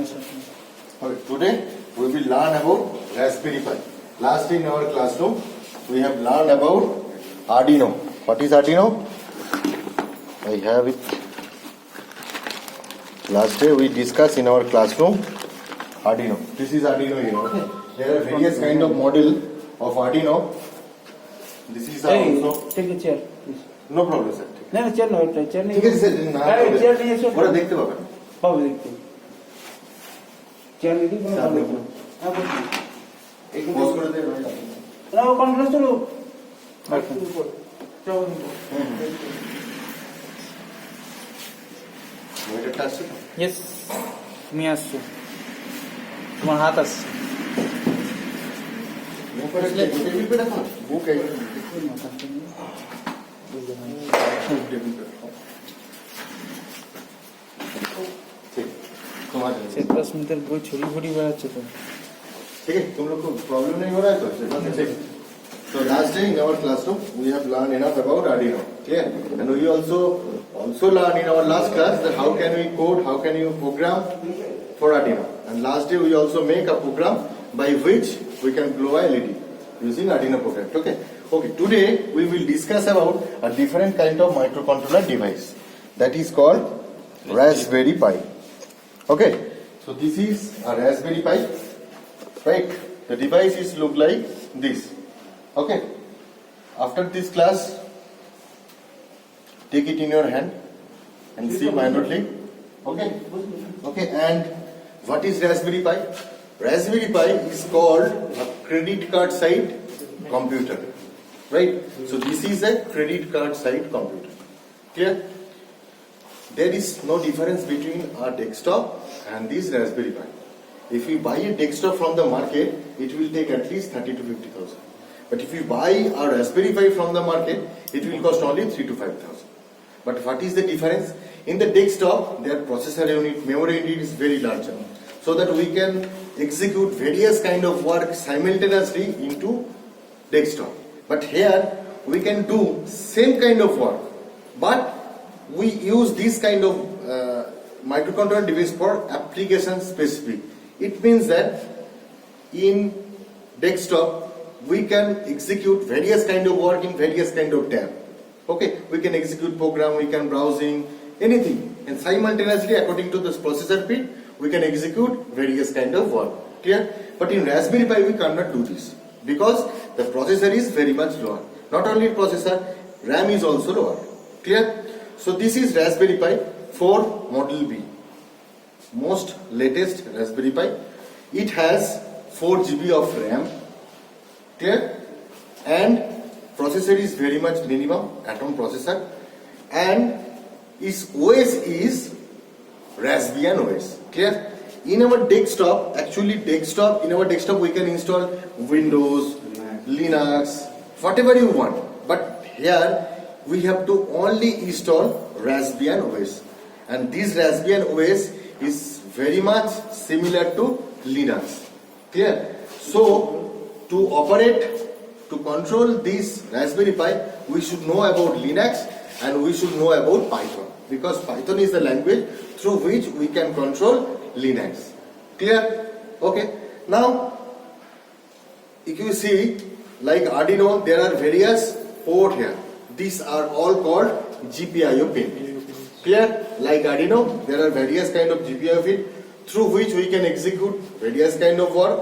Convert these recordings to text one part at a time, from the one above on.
Okay, today we will learn about Raspberry Pi. Last in our classroom we have learned about Arduino. What is Arduino? I have it. Last day we discussed in our classroom Arduino. This is Arduino here. Okay. There are various kind of model of Arduino. This is also. Take a chair, please. No problem, sir. No, chair no, chair नहीं. ठीक है sir. chair नहीं है sir. पूरा देखते बाबा. बाबू देखते. chair नहीं दी बोलो. आप एक पॉज कर दे भाई. ना वो कॉन्फ्रेंस चलो. মনিটরটা আসছে তো? Yes, তুমি আসছো. তোমার হাত আসছে. বুক আসলে টেবিল पे রাখো. বুক এই से 10 मीटर कोई छोटी छोटी बेড়াচ্ছে তো. ठीक है, तुम लोग को प्रॉब्लम नहीं हो रहा है तो ठीक. So last day in our classroom we have learned enough about Arduino. Clear? And we also learned in our last class that how can we code, how can you program for Arduino. And last day we also make a program by which we can glow a LED using Arduino program. Okay. Okay. Today we will discuss about a different kind of microcontroller device that is called Raspberry Pi. Okay. So this is a Raspberry Pi. Right. The device is look like this. Okay. After this class, take it in your hand and see minutely. Okay. Okay. And what is Raspberry Pi? Raspberry Pi is called a credit card side computer. Right. So this is a credit card side computer. Clear? There is no difference between our desktop and this Raspberry Pi. If we buy a desktop from the market, it will take at least 30 to 50,000. But if you buy a Raspberry Pi from the market, it will cost only 3 to 5,000. But what is the difference? In the desktop, their processor unit, memory unit is very larger, so that we can execute various kind of work simultaneously into desktop. But here, we can do same kind of work, but we use this kind of microcontroller device for application specific. It means that in desktop, we can execute various kind of work in various kind of tab. Okay, we can execute program, we can browsing, anything, and simultaneously according to this processor speed, we can execute various kind of work. Clear? But in Raspberry Pi, we cannot do this because the processor is very much lower. Not only processor, RAM is also lower. Clear? So this is Raspberry Pi 4 Model B, most latest Raspberry Pi. It has 4 GB of RAM. Clear? And processor is very much minimum Atom processor, and its OS is Raspbian OS. Clear? In our desktop, in our desktop we can install Windows, Linux, whatever you want. But here we have to only install Raspbian OS, and this Raspbian OS is very much similar to Linux. Clear? So to operate, to control this Raspberry Pi, we should know about Linux and we should know about Python, because Python is the language through which we can control Linux. Clear? Okay. Now, if you see, like Arduino, there are various ports here. These are all called GPIO pin. Clear? Like Arduino, there are various kind of GPIO pin through which we can execute various kind of work.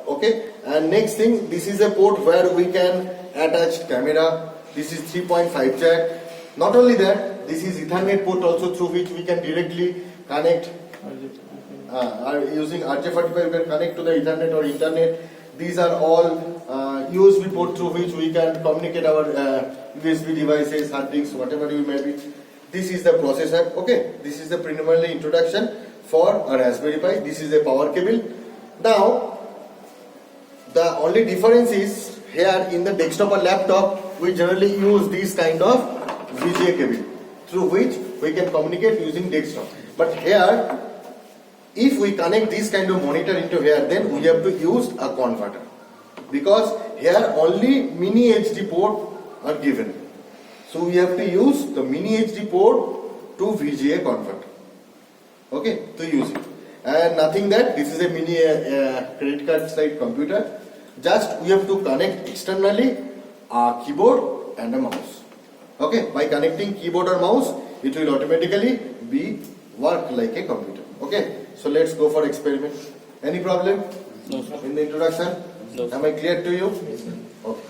Okay. And next thing, this is a port where we can attach camera. This is 3.5 jack. Not only that, this is Ethernet port also through which we can directly connect. Using RJ45 we can connect to the Ethernet or internet. These are all USB port through which we can communicate our USB devices, hard disks, whatever you may be. This is the processor. Okay, this is the preliminary introduction for a Raspberry Pi. This is a power cable. Now, the only difference is here in the desktop or laptop, we generally use this kind of VGA cable through which we can communicate using desktop. But here, if we connect this kind of monitor into here, then we have to use a converter, because here only mini HD port are given. So we have to use the mini HD port to VGA converter. Okay, to use it. And nothing that this is a mini credit card side computer. Just we have to connect externally a keyboard and a mouse. Okay, by connecting keyboard or mouse, it will automatically be work like a computer. Okay, so let's go for experiment. Any problem No, sir. in the introduction? No, sir. Am I clear to you? Okay.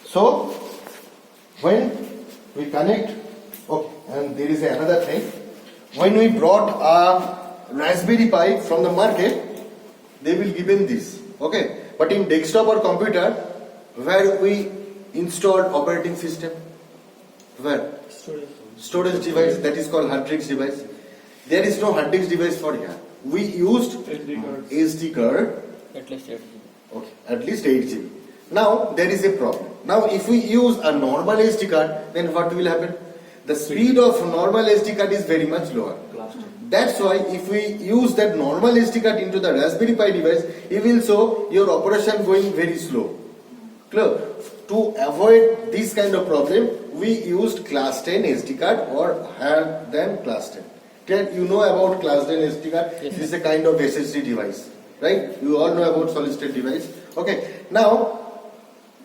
So when we connect, okay, and there is another thing. When we brought a Raspberry Pi from the market, they will given this. Okay, but in desktop or computer, where we installed operating system, where storage device, that is called hard disk device. There is no hard disk device for here. We used SD card. At least 8 GB. Okay, at least 8 GB. Now there is a problem. Now if we use a normal SD card, then what will happen? The speed of normal SD card is very much lower. That's why if we use that normal SD card into the Raspberry Pi device, it will show your operation going very slow. Clear? To avoid this kind of problem, we used class 10 SD card or higher than class 10. Clear? You know about class 10 SD card? Yes. This is a kind of SSD device. Right? You all know about solid state device. Okay. Now,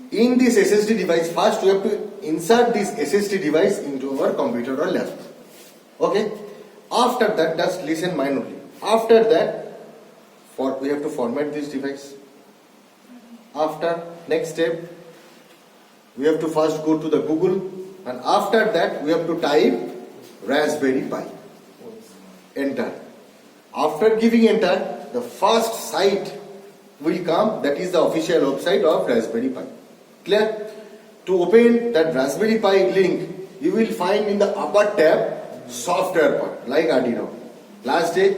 in this SSD device, first we have to insert this SSD device into our computer or laptop. Okay. After that, just listen minorly. After that, we have to format this device. After, next step, we have to first go to the Google, and after that we have to type Raspberry Pi. Enter. After giving enter, the first site will come, that is the official website of Raspberry Pi. Clear? To open that Raspberry Pi link, you will find in the upper tab software part like Arduino. Last day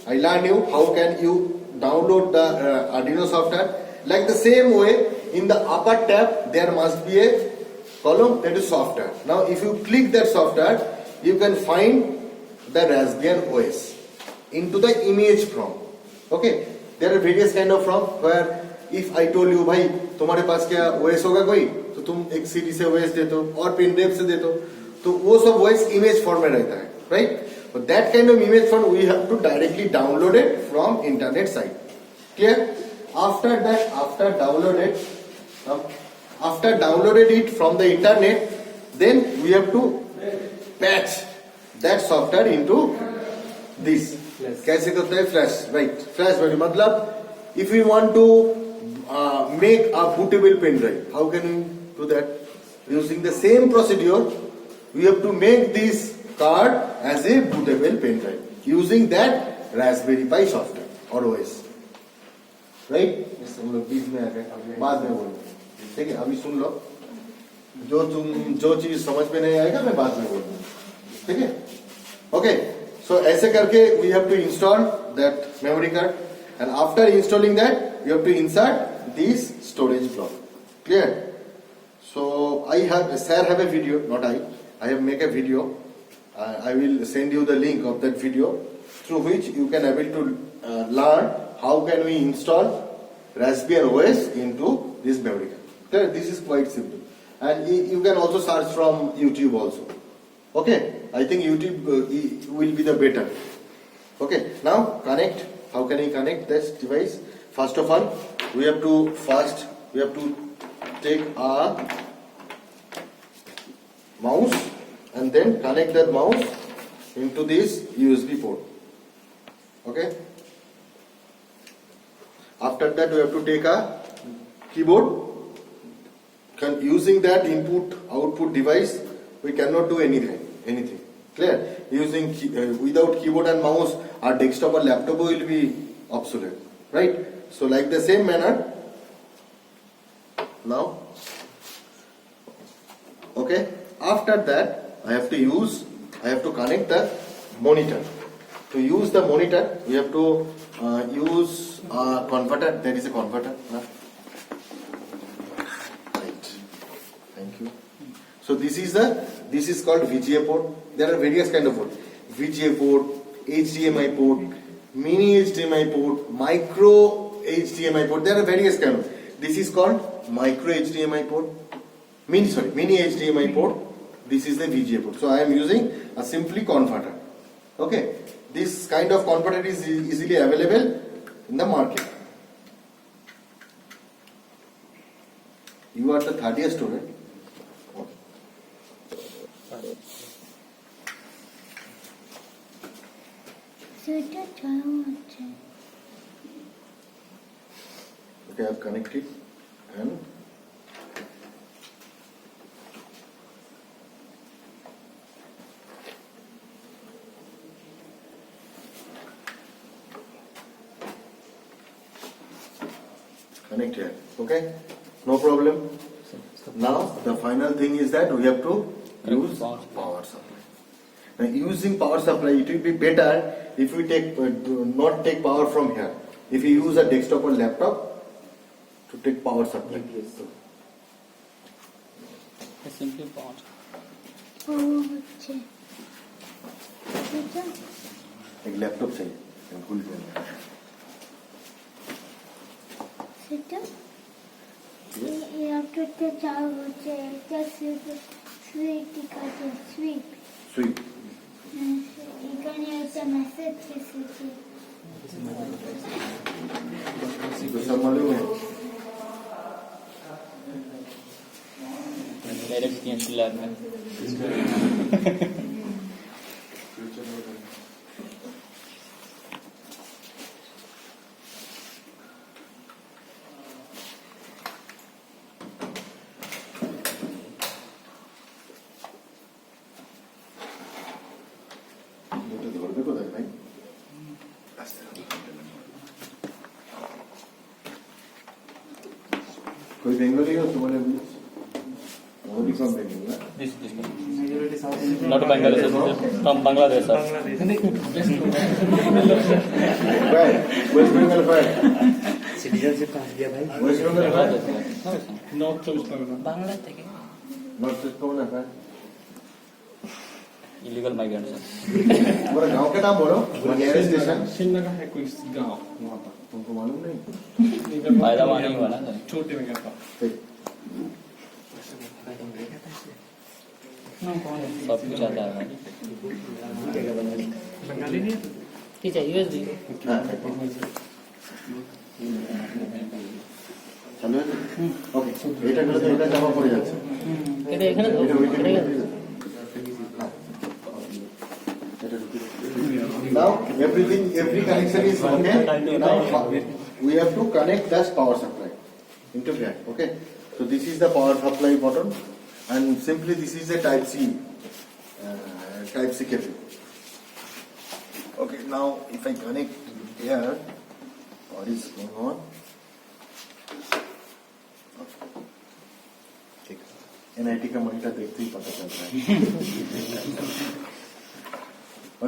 I learned you how can you download the Arduino software. Like the same way, in the upper tab there must be a column that is software. Now if you click that software, you can find the Raspbian OS into the image from. Okay, there are various kind of from where if I told you भाई तुम्हारे पास क्या OS होगा कोई, तो तुम एक CD से OS देते हो और पेन ड्राइव से देते हो, तो वो सब OS image format रहता है, right? But that kind of image form we have to directly download it from internet site. Clear? After that, after downloaded it from the internet, then we have to patch that software into this. कैसे करते हैं? Flash, right? Flash memory मतलब if we want to make a bootable pen drive, how can we do that? Using the same procedure, we have to make this card as a bootable pen drive using that Raspberry Pi software or OS. Right? हम लोग बीच में आ गए, बाद में बोलेंगे. ठीक है, अभी सुन लो. जो चीज समझ में नहीं आएगा मैं बाद में बोलूंगा. ठीक है? Okay. So ऐसे करके we have to install that memory card, and after installing that you have to insert this storage block. Clear? So I have a video, not I have make a video. I will send you the link of that video through which you can able to learn how can we install Raspbian OS into this memory card. Clear? This is quite simple, and you can also search from YouTube also. Okay, I think YouTube will be the better. Okay, now connect. How can we connect this device? First of all, we have to take a mouse and then connect that mouse into this USB port. Okay. After that, we have to take a keyboard. Using that input-output device, we cannot do anything. Clear? Using without keyboard and mouse, our desktop or laptop will be obsolete. Right? So like the same manner. Now, okay. After that, I have to connect the monitor. To use the monitor, we have to use a converter. There is a converter. No? Right. Thank you. So this is called VGA port. There are various kind of ports. VGA port, HDMI port, mini HDMI port, micro HDMI port. There are various kind of. This is called micro HDMI port. Mini HDMI port. This is the VGA port. So I am using a simply converter. Okay, this kind of component is easily available in the market. You are the third year student. সেটা চালু হচ্ছে Okay, I have connected and connect here. Okay, no problem. Now the final thing is that we have to use power supply. Now using power supply, it will be better if we do not take power from here. If you use a desktop or laptop to take power supply. Simply power. ও হচ্ছে সেটা एक laptop चाहिए भूल गया সেটা এই ল্যাপটপটা চালু হচ্ছে একটা সুইট কাছে সুইট स्वीट এখানে একটা মেসেজ এসেছে तो सब मालूम है मेरे एक्सपीरियंस लैब में कोई बंगाली हो तुम्हारे बीच Modi from Bengal this not Bengali sir, from Bangladesh sir. West Bengal file citizenship कहाँ दिया भाई वेस्ट बंगाल फाइल नॉर्थ चौबीस परगना बांग्ला থেকে नॉर्थ ईस्ट कौन है फाइल Illegal migrant sir. तुम्हारा गांव का नाम बोलो नियरेस्ट स्टेशन शिवनगर है कोई गांव वहाँ पर तुमको मालूम नहीं फायदा वहाँ नहीं हुआ ना सर. छोटे में क्या था ठीक सब कुछ आता है बंगाली नहीं है ঠিক আছে ইউএসবি हाँ चलो ओके এটা গুলো তো এটা জমা পড়ে যাচ্ছে এটা এখানে দাও এটা ওইখানে ঠিক আছে Now everything, every connection is okay. Now we have to connect this power supply into here. Okay. So this is the power supply button, and simply this is a Type C cable. Okay. Now if I connect here, what is going on? ठीक NIT का monitor देखते ही पता चल रहा है.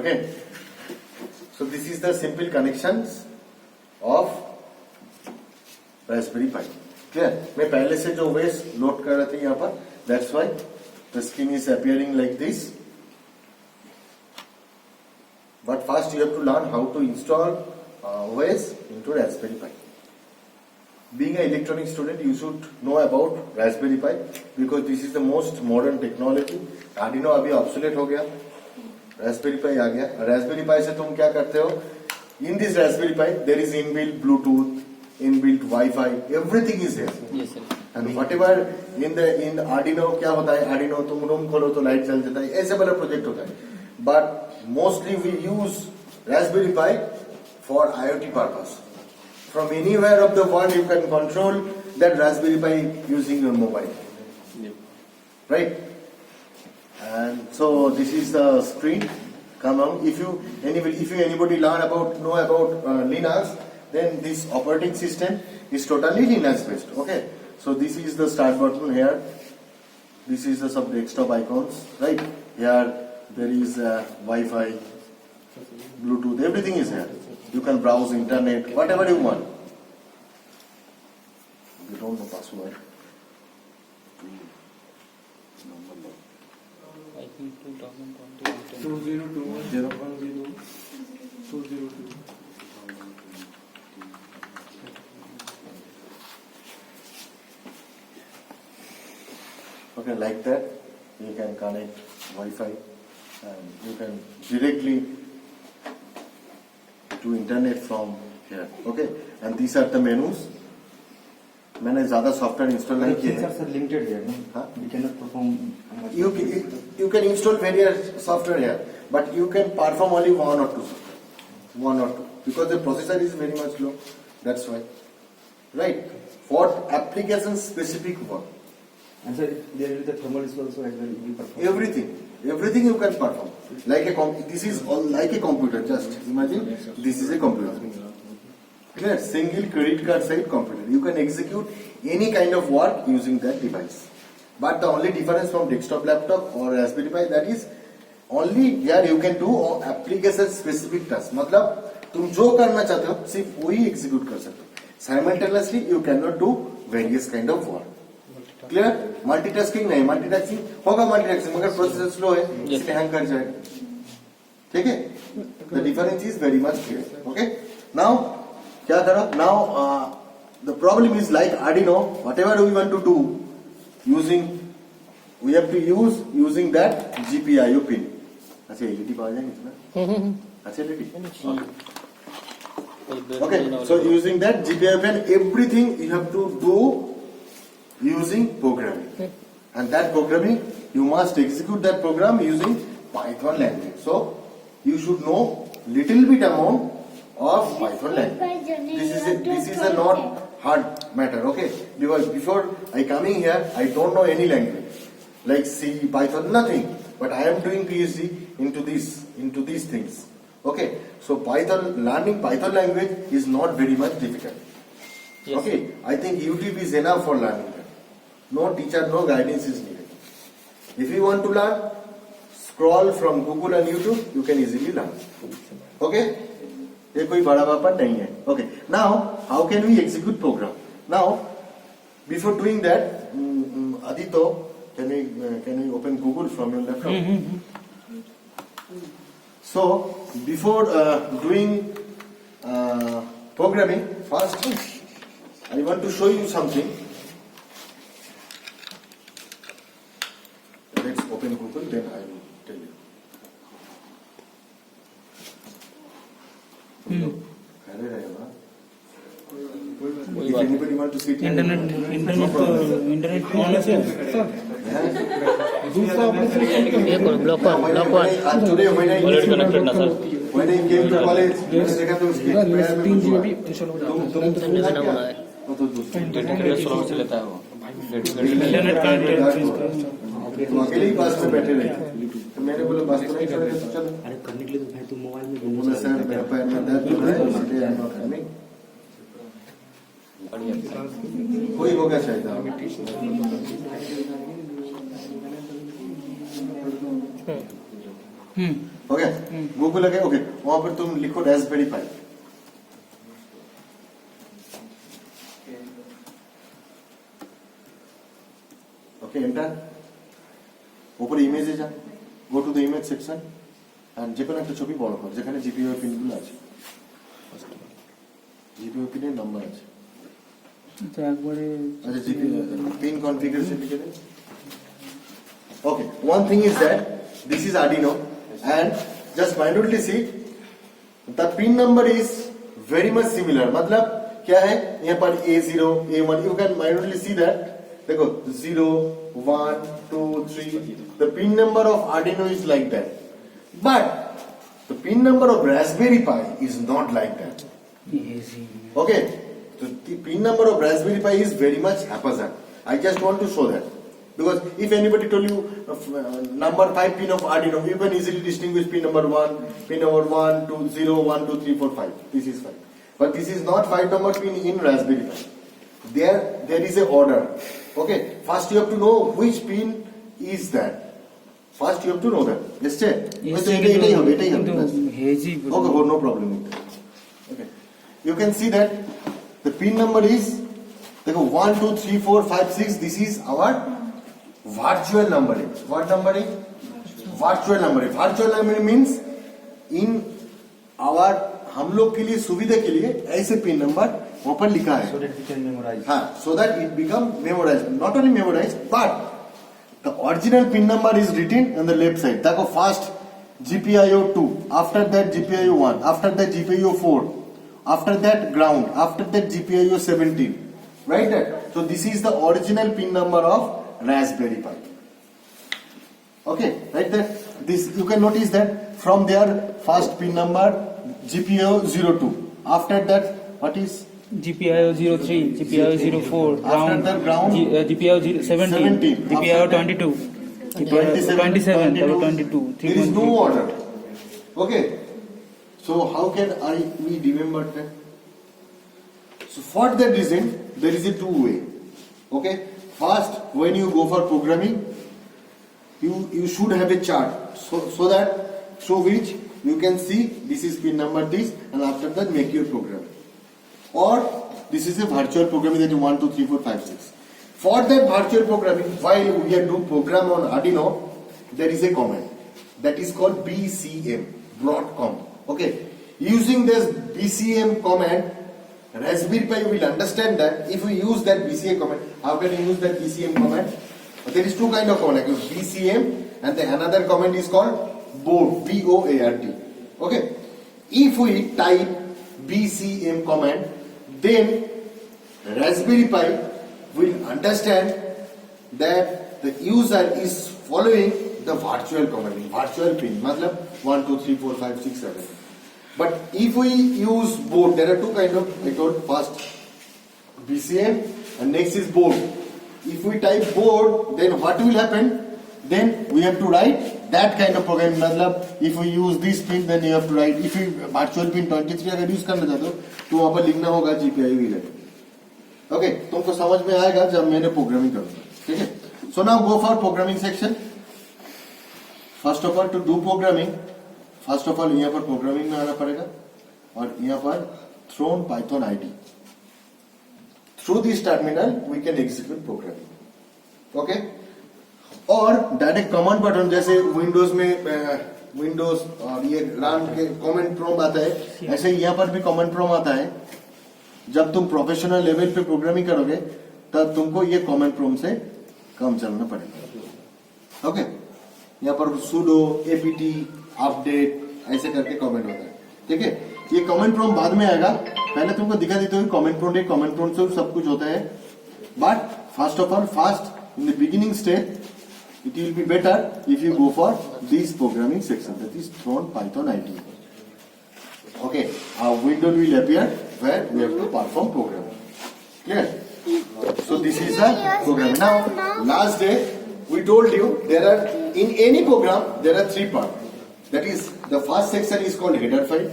Okay. So this is the simple connections of Raspberry Pi. Clear? मैं पहले से जो वेस लोड कर रहे थे यहाँ पर, that's why the screen is appearing like this. But first you have to learn how to install OS into Raspberry Pi. Being an electronic student, you should know about Raspberry Pi because this is the most modern technology. Arduino अभी obsolete हो गया. Raspberry पाई आ गया. Raspberry पाई से तुम क्या करते हो? In this Raspberry Pi there is inbuilt Bluetooth, inbuilt wifi, everything is there. Yes sir. And whatever in Arduino क्या होता है? आर्डिनो तुम रूम खोलो तो लाइट जल जाता है, ऐसे वाला प्रोजेक्ट होता है. But mostly we use Raspberry Pi for IoT purpose. From anywhere of the world you can control that Raspberry Pi using your mobile. Right? And so this is the screen. Come on, if you anybody know about Linux, then this operating system is totally Linux based. Okay, so this is the start button here. This is the sub desktop icons, right? Here there is Wi-Fi, Bluetooth, everything is here. You can browse internet, whatever you want. You don't know password. I think 2020. 2021 Okay, like that, you can connect Wi-Fi and you can directly to internet from here. Okay, and these are the menus. मैंने ज़्यादा software install नहीं किए हैं. Sir, limited here. No? Huh? We cannot perform. You can install various software here, but you can perform only one or two because the processor is very much low. That's why, right? For application specific work, And sir, there will be the thermal issue also as well. We perform. everything you can perform. Like this is all like a computer. Just imagine this is a computer. Clear? Single credit card side computer. You can execute any kind of work using that device. But the only difference from desktop laptop or Raspberry Pi, that is only here you can do application specific task. मतलब तुम जो करना चाहते हो सिर्फ वही execute कर सकते हो. Simultaneously you cannot do various kind of work. Clear? Multitasking नहीं, multitasking होगा multitasking मगर processor slow है इसलिए hang कर जाएगा. ठीक है? The difference is very much clear. Okay? Now क्या करो? Now the problem is like Arduino. Whatever we want to do, we have to use using that GPIO pin. अच्छा LED पावर जाएंगे इसमें? अच्छा LED. Okay. So using that GPIO pin, everything you have to do using programming, and that programming you must execute that program using Python language. So you should know little bit amount of Python language. This is a not hard matter, okay? Because before I coming here, I don't know any language like C, Python, nothing. But I am doing PhD into these things, okay? So learning Python language is not very much difficult. Yes. Okay, I think YouTube is enough for learning that. No teacher, no guidance is needed. If you want to learn, scroll from Google and YouTube, you can easily learn. Okay? ये कोई बड़ा बापा नहीं है. Okay. Now, how can we execute program? Now, before doing that, Adito, can you open Google from your laptop? So, before doing programming, first I want to show you something. Let's open Google, then I will tell you. पहले रहेगा. If anybody want to sit here, internet on है दूसरा operation ये करो block one today when I Already connected ना sir. when I came to college, देखा तो उसके पैर में जी कुछ अभी हुआ. इंस्टॉल तुम नया बना है वो तो दूसरा. इंटरनेट स्लो से लेता है वो. इंटरनेट कनेक्टेड तुम अकेले ही पास में बैठे रहे. तो मैंने बोला बस तो नहीं चलेगा, तो चलो. अरे करने के लिए तो भाई तुम मोबाइल में तो बोला सर मेरा पैर में दर्द हो रहा है इसलिए आई एम नॉट कमिंग. कोई होगा शायद. ओके गूगल लगे. ओके वहां पर तुम लिखो रास्पबेरी पाई. Okay enter. ऊपर इमेजे जा. Go to the image section and যে কোনো একটা ছবি বড় কর যেখানে জিপিইউ পিনগুলো আছে. জিপিইউ পিনের নাম্বার আছে. तो একবারে अच्छा जीपीयू पिन कॉन्फ़िगरेशन लिखे दें. Okay, one thing is that this is Arduino and just minutely see the pin number is very much similar. मतलब क्या है यहाँ पर A0, A1 you can minutely see that. देखो 0, 1, 2, 3 the pin number of Arduino is like that. But the pin number of Raspberry Pi is not like that. Okay. So the pin number of Raspberry Pi is very much haphazard. I just want to show that. Because if anybody told you number 5 pin of Arduino, you can easily distinguish pin number 1, pin number 1, 2, 0, 1, 2, 3, 4, 5. This is 5. But this is not 5 number pin in Raspberry Pi. There is a order. Okay. First you have to know which pin is that. First you have to know that. Yes, sir. এটাই হবে. Hazy Okay, no problem with that. Okay. You can see that the pin number is 1, 2, 3, 4, 5, 6. This is our virtual numbering. What numbering? Virtual numbering. Virtual numbering means in our हम लोग के लिए सुविधा के लिए ऐसे पिन नंबर वहां पर लिखा है. so that we can memorize. हाँ, so that it become memorized. Not only memorized, but the original pin number is written on the left side. देखो first GPIO 2. after that GPIO 1, after that GPIO 4, after that ground, after that GPIO 17. Right there. So this is the original pin number of Raspberry Pi. Okay, right there. This you can notice that from their first pin number GPIO 02. After that, what is GPIO 03, GPIO 04, after that ground? GPIO 17, GPIO 22, GPIO 27, 22, There is no order. Okay. So how can we remember that? So for that reason, there is a two way. Okay. First, when you go for programming, you should have a chart so that through which you can see this is pin number this, and after that make your program. Or this is a virtual programming that you 1, 2, 3, 4, 5, 6. For that virtual programming, while we are doing program on Arduino, there is a command that is called BCM, Broadcom. Okay, using this BCM command, Raspberry Pi will understand that if we use that BCM command, how can you use that BCM command? There is two kind of command, like BCM, and the another command is called board, BOARD. Okay, if we type BCM command, then Raspberry Pi will understand that the user is following the virtual command, virtual pin, matlab 1, 2, 3, 4, 5, 6, 7. But if we use board, there are two kind of, I told first BCM and next is board. If we type board, then what will happen? Then we have to write that kind of program. matlab if we use this pin, then you have to write. If you virtual pin 23 अगर use करना चाहते हो तो वहां पर लिखना होगा GPIO 11. Okay, तुमको समझ में आएगा जब मैंने प्रोग्रामिंग करूंगा. ठीक है. So now go for programming section. First of all to do programming, first of all यहाँ पर प्रोग्रामिंग में आना पड़ेगा और यहाँ पर Thonny Python IDE. Through this terminal we can execute programming. Okay, और डायरेक्ट कमांड बटन जैसे विंडोज में विंडोज और ये रन के कमांड प्रॉम्प्ट आता है, ऐसे यहाँ पर भी कमांड प्रॉम्प्ट आता है. जब तुम प्रोफेशनल लेवल पे प्रोग्रामिंग करोगे तब तुमको ये कमांड प्रॉम्प्ट से काम चलना पड़ेगा. ओके, यहाँ पर sudo apt अपडेट ऐसे करके कमेंट होता है. ठीक है, ये कमेंट प्रॉम्प्ट बाद में आएगा. पहले तुमको दिखा देते हुए कमेंट प्रॉम्प्ट से सब कुछ होता है. But first of all first in the beginning stage it will be better if you go for this programming section, that is thrown Python ID. Okay, our window will appear where we have to perform programming. Clear? So this is a program. Now, last day we told you there are in any program there are three parts. That is the first section is called header file.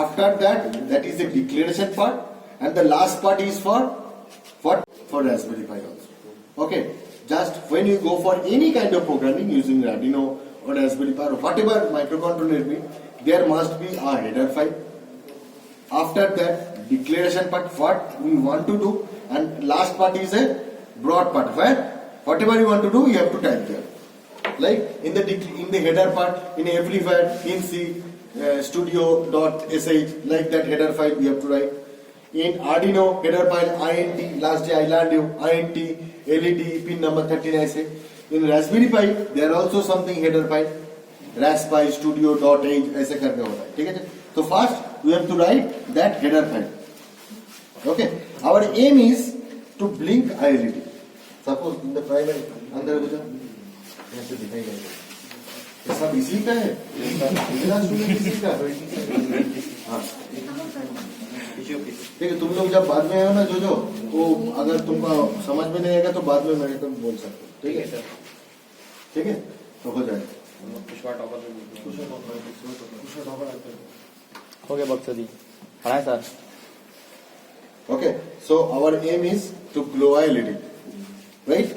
After that is the declaration part, and the last part is for what? For Raspberry Pi also. Okay. Just when you go for any kind of programming using Arduino or Raspberry Pi or whatever microcontroller be, there must be a header file. After that, declaration part, what we want to do, and last part is a broad part where whatever you want to do, you have to type there. Like in the header part, in amplifier, in C, studio.sh, like that header file we have to write. In Arduino header file int, last day I learned you int LED pin number 13 ऐसे. In Raspberry Pi there are also something header file raspi studio.h ऐसे करके होता है. ठीक है, तो first we have to write that header file. Okay, our aim is to blink LED. Suppose in the primary अंदर हो जाए ऐसे दिखाई देगा. ये सब इसी का है, इतना स्टूडेंट इसी का. हाँ, ठीक है. तुम लोग जब बाद में आए हो ना जो तो अगर तुमको समझ में नहीं आएगा तो बाद में मेरे को बोल सकते हो. ठीक है, ठीक है, तो हो जाएगा. हो गया बक्सर जी. हाँ sir. Okay, so our aim is to glow a LED, right?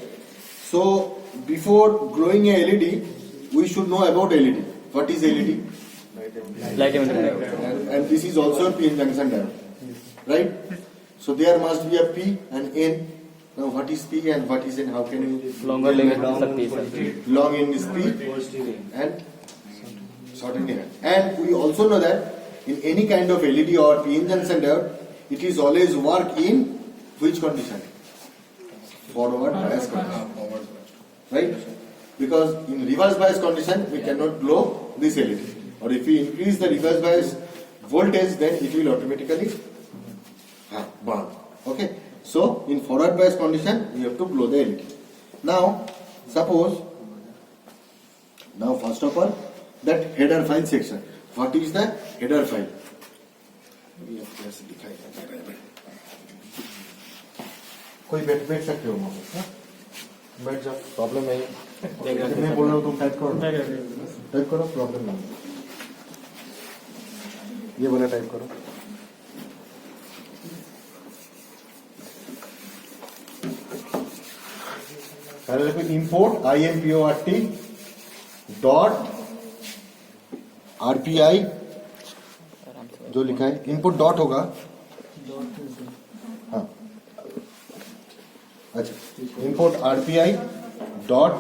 So before glowing a LED, we should know about LED. What is LED? Light emitting. And this is also a PN junction diode, right? So there must be a P and N. Now what is P and what is N? How can you? Longer limit हो सकती है sir. Long in is P and short in N. And we also know that in any kind of LED or PN junction diode, it is always work in which condition? Forward bias condition, right? Because in reverse bias condition we cannot glow this LED. or if we increase the reverse bias voltage, then it will automatically burn. Okay, so in forward bias condition, we have to blow the LED. Now, suppose, first of all, that header file section. What is the header file? कोई बैठ सकते हो वहाँ पे, बैठ जाओ, problem नहीं है। मैं बोल रहा हूँ तुम टाइप करो, प्रॉब्लम नहीं है। ये वाला टाइप करो। पहले देखो import import डॉट RPI जो लिखा है, इनपुट डॉट होगा, हाँ, अच्छा, input RPI dot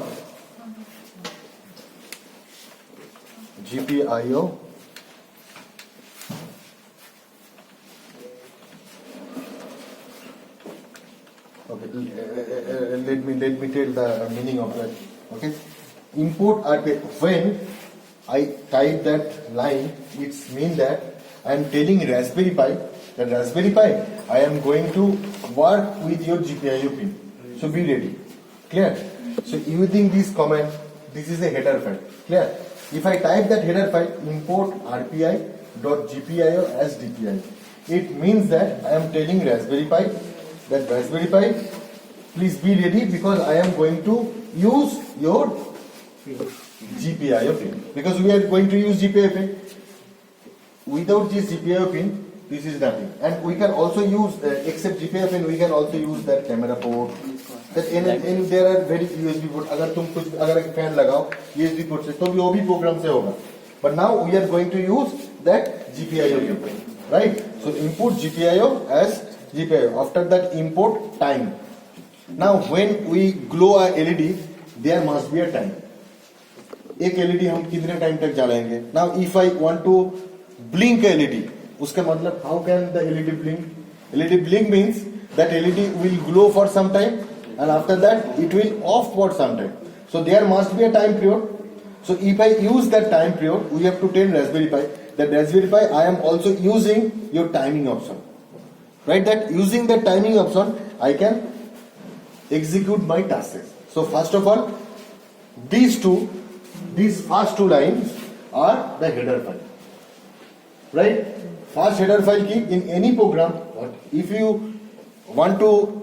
GPIO okay, let me tell the meaning of that. Okay, input RPI, when I type that line, it's mean that I am telling Raspberry Pi that Raspberry Pi, I am going to work with your GPIO pin. So be ready. Clear? So using this command, this is a header file. Clear? If I type that header file, import RPI.GPIO as DPI, it means that I am telling Raspberry Pi that Raspberry Pi, please be ready because I am going to use your GPIO pin. Because we are going to use GPIO pin. Without this GPIO pin, this is nothing. And we can also use, except GPIO pin, we can also use that camera port. That in there are very USB port. अगर तुम कुछ अगर एक fan लगाओ USB port से, तो भी वो भी program से होगा. But now we are going to use that GPIO pin, right? So import GPIO as GPIO. After that, import time. Now when we glow a LED, there must be a time. एक LED हम कितने time तक जलाएंगे? Now if I want to blink a LED, उसका मतलब how can the LED blink? LED blink means that LED will glow for some time and after that it will off for some time. So there must be a time period. So if I use that time period, we have to tell Raspberry Pi that Raspberry Pi, I am also using your timing option. Right? That using the timing option, I can execute my tasks. So first of all, these first two lines are the header file. Right? First header file key in any program. If you want to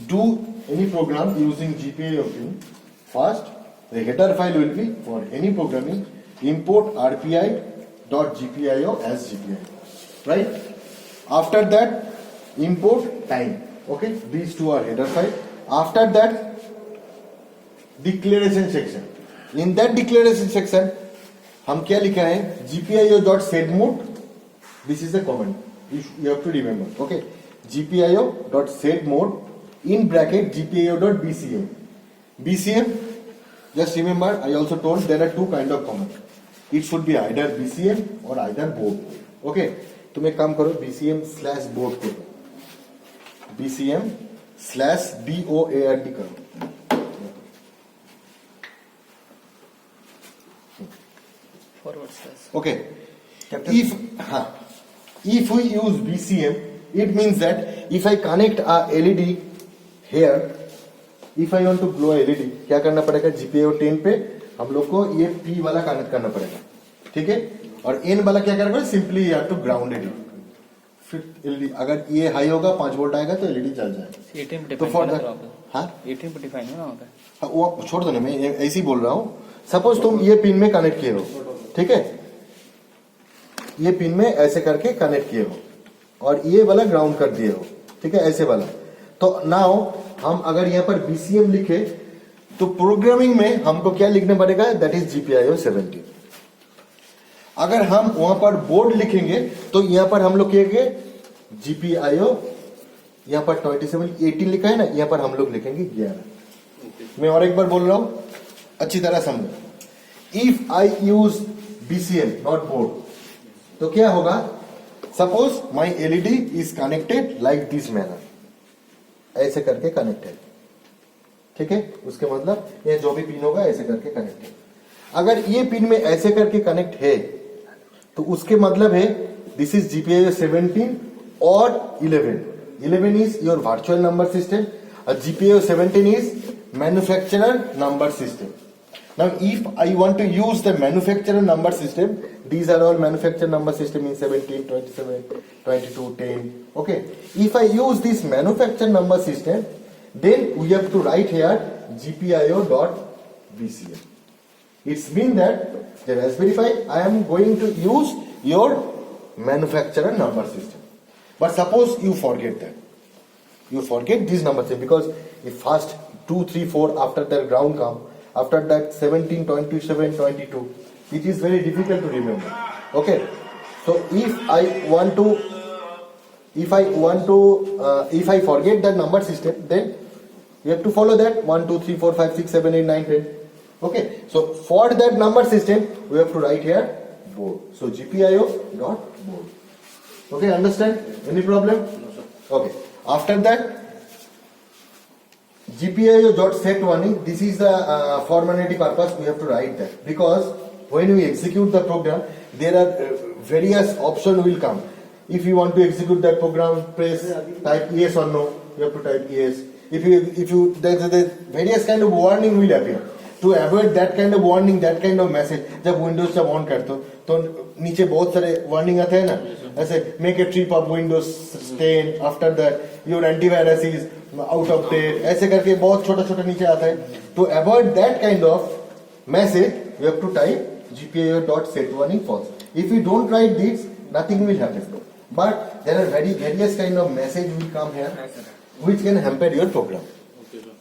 do any program using GPIO pin, first the header file will be for any programming import RPI.GPIO as GPIO. Right? After that, import time. Okay? These two are header file. After that, declaration section. In that declaration section, हम क्या लिखा है? GPIO.setMode. This is the command. You have to remember. Okay. GPIO.setMode in bracket GPIO.BCM. BCM. Just remember, I also told there are two kind of commands. It should be either BCM or either board. Okay. तुम एक काम करो, BCM/board करो. BCM/BOARD करो. Forward slash. Okay. If we use BCM, it means that if I connect a LED here, if I want to glow a LED, क्या करना पड़ेगा? GPIO 10 पे हम लोग को ये P वाला कनेक्ट करना पड़ेगा, ठीक है? और N वाला क्या करना पड़ेगा? Simply you have to ground it. फिर LED अगर ये हाई होगा 5 वोल्ट आएगा तो LED जल जाएगा. 18 पे तो डिफाइन for करना that, होगा. हाँ? 18 पे डिफाइन है ना होगा. वो छोड़ दो ना, मैं ऐसे ही बोल रहा हूँ. सपोज तुम ये पिन में कनेक्ट किए हो, ठीक है? ये पिन में ऐसे करके कनेक्ट किए हो और ये वाला ग्राउंड कर दिए हो, ठीक है? ऐसे वाला. तो नाउ हम अगर यहाँ पर BCM लिखे तो प्रोग्रामिंग में हमको क्या लिखना पड़ेगा? That is GPIO 17. अगर हम वहां पर बोर्ड लिखेंगे तो यहाँ पर हम लोग कहेंगे GPIO, यहाँ पर 2718 लिखा है ना, यहाँ पर हम लोग लिखेंगे 11. मैं और एक बार बोल रहा हूं, अच्छी तरह समझो. If I use BCM not board, तो क्या होगा? Suppose my LED is connected like this manner, ऐसे करके कनेक्टेड, ठीक है? उसके मतलब ये जो भी पिन होगा ऐसे करके कनेक्टेड. अगर ये पिन में ऐसे करके कनेक्ट है, तो उसके मतलब है दिस इज GPIO 17 और 11. 11 is your virtual number system. GPIO 17 is manufacturer number system. Now, if I want to use the manufacturer number system, these are all manufacturer number system in 17, 27, 22, 10. Okay. If I use this manufacturer number system, then we have to write here GPIO.BCM. It's mean that the Raspberry Pi, I am going to use your manufacturer number system. But suppose you forget that. You forget these numbers because if first 2, 3, 4 after that ground come, after that 17, 27, 22, it is very difficult to remember. Okay. So if I forget that number system, then you have to follow that 1, 2, 3, 4, 5, 6, 7, 8, 9, 10. Okay. So for that number system, we have to write here board. So GPIO.board. Okay, understand? Any problem? Okay. After that, GPIO.set1, this is the formality purpose we have to write that. Because when we execute the program, there are various options will come. If you want to execute that program, type yes or no. You have to type yes. If you the various kind of warning will appear. To avoid that kind of warning, that kind of message, जब Windows जब on करते हो तो नीचे बहुत सारे warning आते हैं ना, ऐसे make a trip of Windows 10, after that your antivirus is out of date, ऐसे करके बहुत छोटा छोटा नीचे आता है. To avoid that kind of message, you have to type GPIO.set1 false. If you don't write this, nothing will happen. But there are various kind of message will come here, which can hamper your program.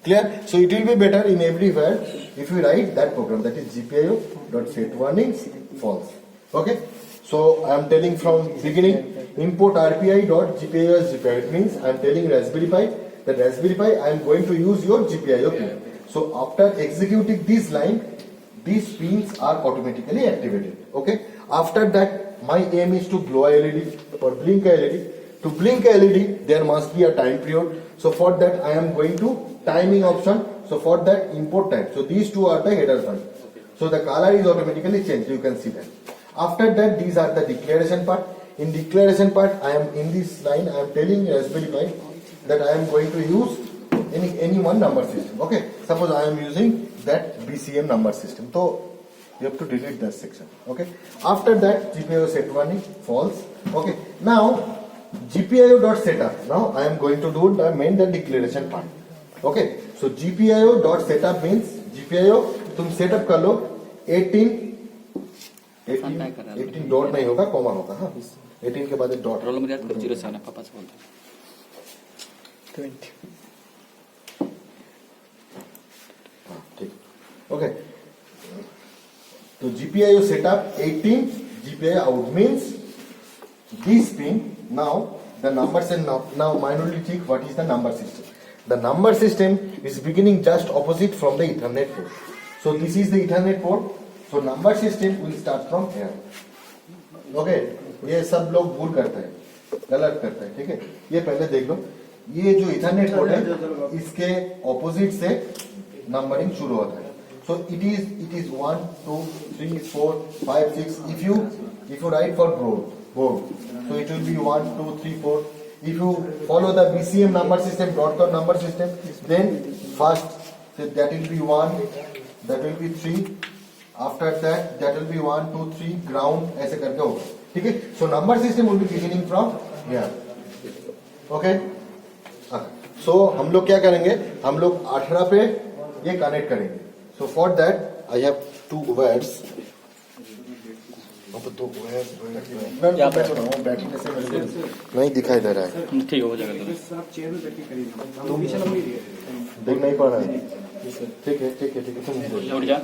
Clear? So it will be better in everywhere if you write that program, that is GPIO.set1 is false. Okay? So I am telling from beginning, import RPI.GPIO as GPIO. It means I am telling Raspberry Pi that Raspberry Pi I am going to use your GPIO pin. So after executing this line, these pins are automatically activated. Okay? After that, my aim is to blow a LED or blink a LED. To blink a LED, there must be a time period. So for that, I am going to timing option. So for that, import time. So these two are the header files. So the color is automatically changed. You can see that. After that, these are the declaration part. In declaration part, I am in this line. I am telling Raspberry Pi that I am going to use any one number system. Okay. Suppose I am using that BCM number system. So you have to delete that section. Okay. After that, GPIO set1 is false. Okay. Now GPIO.setup. Now I am going to do the declaration part. Okay. So GPIO.setup means GPIO तुम setup कर लो 18 dot नहीं होगा, comma होगा. हाँ 18 के बाद एक dot. Roll number याद करो 07 पापा से बोलते 20. हाँ ठीक. ओके. तो GPIO setup 18 GPIO out means this pin. Now the numbers and now manually check what is the number system. The number system is beginning just opposite from the Ethernet port. So this is the Ethernet port. So number system will start from here. Okay. ये सब लोग भूल करते हैं, गलत करते हैं. ठीक है. ये पहले देख लो. ये जो Ethernet port है, इसके opposite से नंबरिंग शुरू होता है. So it is 1, 2, 3, 4, 5, 6. If you write for board, so it will be 1, 2, 3, 4. If you follow the BCM number system, .com number system, then first so that will be 1, that will be 3. After that, that will be 1, 2, 3, ground, ऐसे करके होगा. ठीक है. So number system will be beginning from here. Okay. So हम लोग क्या करेंगे? हम लोग 18 पे ये कनेक्ट करेंगे. So for that, I have two wires. क्या बैठने से मेरे को नहीं दिखाई दे रहा है. हैं. ठीक हो जाएगा. सर आप चेयर में बैठ के करिए. हम पीछे लग नहीं रही है. देख नहीं पा रहा है. ठीक है तुम उठ जा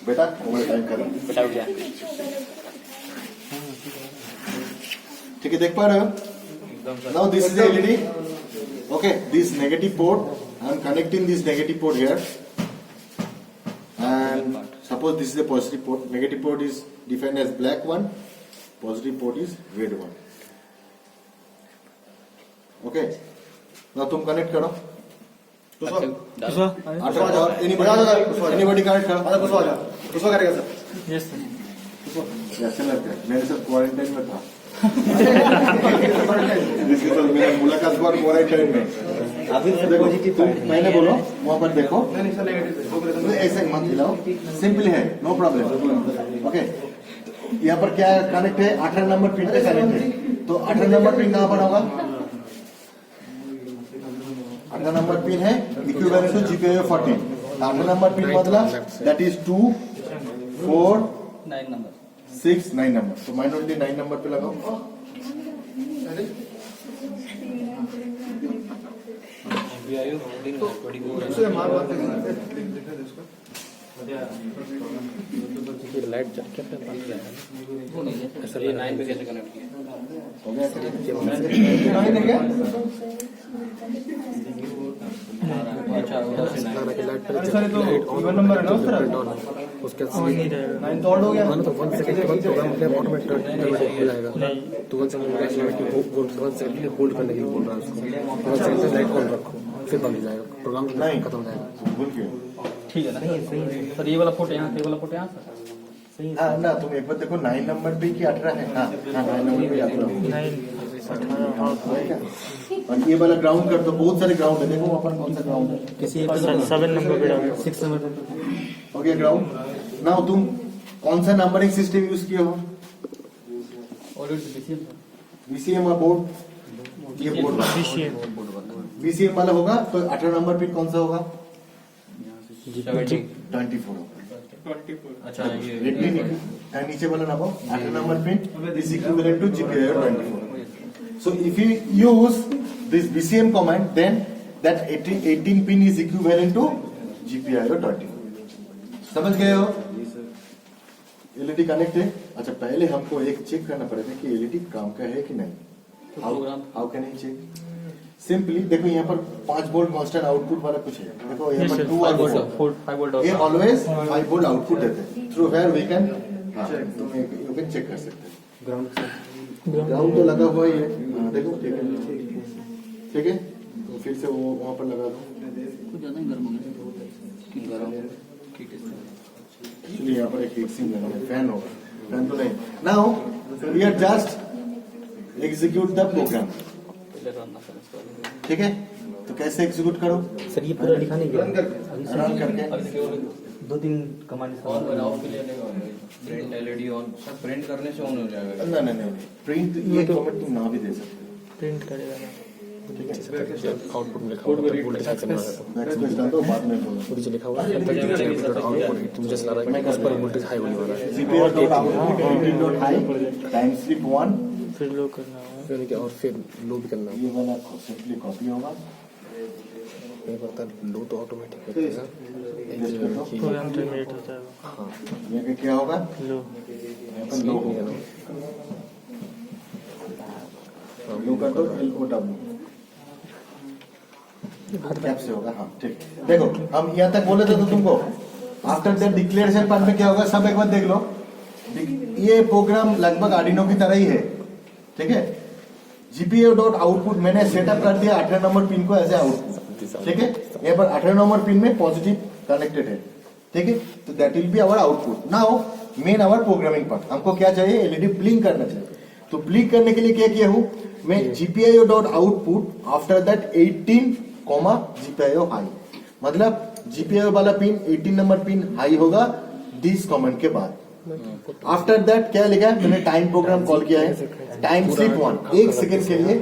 बेटा मोबाइल टाइम कर. बेटा उठ जा. ठीक है. देख पा रहे हो? Now this is the LED. Okay, this negative port. I am connecting this negative port here. And suppose this is the positive port. Negative port is defined as black one. Positive port is red one. Okay. Now तुम connect करो. Anybody connect करो. कुछ करेगा sir. Yes, sir. ऐसे लगता है मेरे साथ क्वारंटाइन में था जिसके साथ मेरा मुलाकात हुआ क्वारंटाइन में। अभी देखो पॉजिटिव मैंने बोलो वहां पर देखो नहीं सर नेगेटिव ऐसे मत हिलाओ, सिंपल है, नो प्रॉब्लम। ओके, यहाँ पर क्या कनेक्ट है, 18 नंबर पिन पे कनेक्ट है। तो 18 नंबर पिन कहाँ पर होगा, 18 नंबर पिन है equivalent to GPIO 14। 18 number pin मतलब दैट इज 2 4 9 नंबर 6 9 नंबर। तो माइनॉरिटी 9 नंबर पे लगाओ। उससे मार बात करना है इसको लाइट जल के अपने बंद किया वो नहीं है सर, ये 9 पे कैसे कनेक्ट किया? हो गया नहीं नहीं क्या अच्छा उधर से 9 लाइट पर अरे सर ये तो इवन नंबर है ना सर उसके बाद नाइन तो ऑड हो गया हाँ तो 1 सेकंड के बाद प्रोग्राम अपने ऑटोमेटिक हो जाएगा। तो 1 सेकंड में होल्ड 1 सेकंड के लिए होल्ड करने के लिए बोल रहा है उसको। 1 सेकंड से लाइट ऑन रखो फिर बंद हो जाएगा प्रोग्राम, नहीं खत्म हो जाएगा। भूल गए। ठीक है ना? सर ये वाला पोर्ट यहाँ, ये वाला पोर्ट यहाँ सर। हाँ ना, तुम एक बार देखो 9 नंबर पे कि 18 है। हाँ 9 नंबर पे 18। और ये वाला ग्राउंड कर दो, बहुत सारे ग्राउंड है, देखो वहाँ पर कौन सा ग्राउंड है। किसी 7 नंबर पे डालो। 6 नंबर पे हो गया ग्राउंड। नाउ तुम कौन सा नंबरिंग सिस्टम यूज किए हो, ऑलरेडी BCM सर। BCM और बोर्ड, ये बोर्ड BCM वाला होगा तो 18 नंबर पिन कौन सा होगा, 24 होगा। अच्छा ये रेडमी एंड नीचे वाला number 18 number pin is equivalent to GPIO 24। So if you use this BCM command, then that 18 pin is equivalent to GPIO 24। समझ गए हो? LED कनेक्ट है। अच्छा पहले हमको एक चेक करना पड़ेगा कि LED काम का है कि नहीं। How can I check? Simply देखो यहाँ पर 5 वोल्ट कांस्टेंट आउटपुट वाला कुछ है, देखो यहाँ पर 2 और 5 वोल्ट ये ऑलवेज 5 वोल्ट आउटपुट देते हैं। थ्रू वेयर वी कैन तुम यू कैन चेक कर सकते हैं। ग्राउंड तो लगा हुआ ही है। हाँ, देखो ठीक है, ठीक है। तो फिर से वो वहाँ पर लगा दो। कुछ ज्यादा ही गर्म हो गया गर्म एक्चुअली यहाँ पर एक हीट सिंक लगा है, फैन होगा, फैन तो नहीं। Now we are just execute the program, ठीक है। तो कैसे एग्जीक्यूट करो, सर ये पूरा लिखा नहीं गया रन करके 2-3 कमांड ऑन और ऑफ के लिए print LED on sir, print करने से ऑन हो जाएगा। नहीं प्रिंट ये कमेंट तुम ना भी दे सकते हो, प्रिंट करेगा ना आउटपुट में लिखा कोड हुआ को है रीड वोल्टेज कर एक्सेप्ट बैकस्पेस डाल दो, बाद में बोलो। और नीचे लिखा हुआ है आउटपुट मुझे चला रहा है उस पर वोल्टेज हाई होने वाला है। GPIO.output टाइम स्लिप 1 फिर लो करना है फिर और फिर लो भी करना है। ये वाला सिंपली कॉपी होगा, नहीं पता लो तो ऑटोमेटिक होता है प्रोग्राम टर्मिनेट होता है। हाँ ये क्या होगा, लो यहाँ पर लो होगा, लो कर दो LOW कैप से होगा। हाँ ठीक, देखो हम यहाँ तक बोले थे तो तुमको आफ्टर दैट डिक्लेरेशन पार्ट में क्या होगा सब एक बार देख लो। ये प्रोग्राम लगभग आर्डिनो की तरह ही है, ठीक है। GPIO.output मैंने सेटअप कर दिया 18 नंबर पिन को एज ए आउटपुट, ठीक है। यहाँ पर 18 नंबर पिन में पॉजिटिव कनेक्टेड है, ठीक है। तो that will be our output. Now main our programming part, हमको क्या चाहिए, LED ब्लिंक करना चाहिए। तो ब्लिंक करने के लिए क्या किया हूँ मैं, GPIO.output after that 18 GPIO high, मतलब GPIO वाला पिन 18 नंबर पिन हाई होगा दिस कमेंट के बाद। आफ्टर दैट क्या लिखा है मैंने, टाइम प्रोग्राम कॉल किया है, टाइम स्लिप 1 1 सेकंड के लिए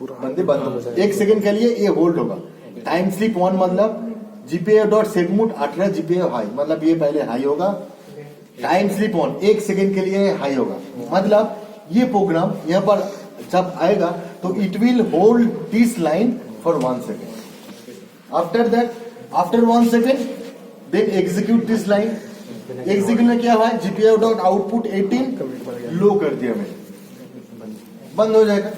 बंदे बंद हो जाए, 1 सेकंड के लिए ये होल्ड होगा। टाइम स्लिप 1 मतलब GPIO.setMode 18 GPIO हाई, मतलब ये पहले हाई होगा। टाइम स्लिप 1 1 सेकंड के लिए हाई होगा, मतलब ये प्रोग्राम यहाँ पर जब आएगा तो it will hold this line for 1 second. After that after 1 second then execute this line. Execute में क्या हुआ, GPIO.output 18 लो कर दिया मैंने, बंद हो जाएगा।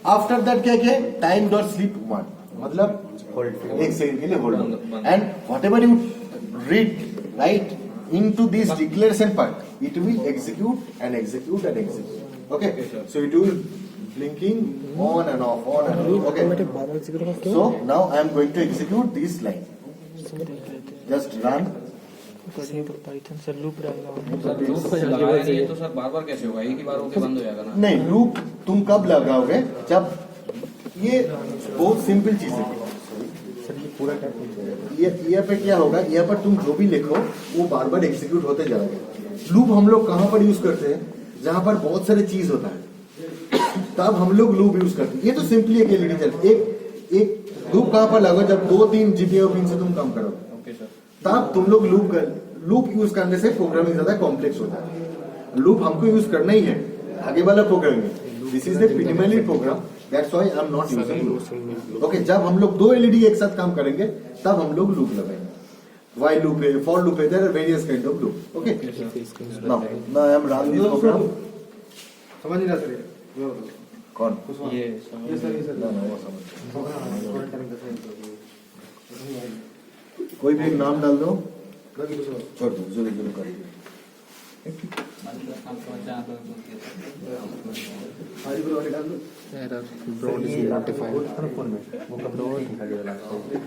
आफ्टर दैट क्या किया, टाइम डॉट स्लिप 1 मतलब 1 सेकंड के लिए होल्ड होगा। And what ever you read write into this declaration part, it will execute and execute and execute. Okay, so it will blinking on and off, on and off. Okay, so now I am going to execute this line. Just run करेंगे तो Python से loop डालना होगा। Sir loop लगाया नहीं है तो sir बार बार कैसे होगा? एक ही बार होके बंद हो जाएगा ना? नहीं, लूप तुम कब लगाओगे? जब ये बहुत सिंपल चीज है। ये पे क्या होगा, यहाँ पर तुम जो भी लिखो वो बार बार एग्जीक्यूट होते जाएगा। लूप हम लोग कहाँ पर यूज करते हैं? जहां पर बहुत सारे चीज होता है तब हम लोग लूप यूज करते हैं। ये तो सिंपली एक एलईडी चल एक लूप कहाँ पर लगाओ? जब 2-3 जीपीयू पिन से तुम काम करोगे ओके सर। तब तुम लोग लूप यूज करने से प्रोग्रामिंग ज्यादा कॉम्प्लेक्स होता है। लूप हमको यूज करना ही है आगे वाला programming. This is the minimally program, that's why I am not using loop. Okay, जब हम लोग 2 एलईडी एक साथ काम करेंगे तब हम लोग लूप लगाएंगे। while loop है, for loop है, there are various kind of loop. Okay. Now I am running this program. समझ नहीं रहा सर ये कौन? ये सर ना वो समझ। कोई भी एक नाम डाल दो, छोड़ दो, जो लिखो कर। Broad is not defined.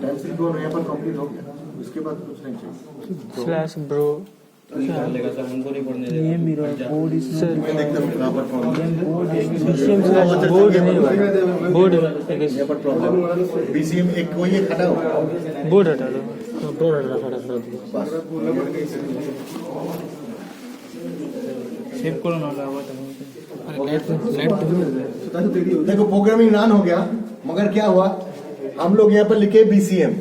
Time दो यहाँ पर कंप्लीट हो गया, उसके बाद कुछ नहीं चाहिए। स्लैश ब्रो लेगा सर, उनको नहीं पढ़ने देगा। ये मेरा बोर्ड इज मैं देखता हूँ कहाँ पर प्रॉब्लम। बीसीएम स्लैश बोर्ड नहीं हुआ बोर्ड यहाँ पर प्रॉब्लम बीसीएम एक कोई एक हटाओ, बोर्ड हटा दो। ब्रॉड रखा बस। सेव करो ना लगा तो देखो प्रोग्रामिंग रन हो गया, मगर क्या हुआ, हम लोग यहाँ पर लिखे बीसीएम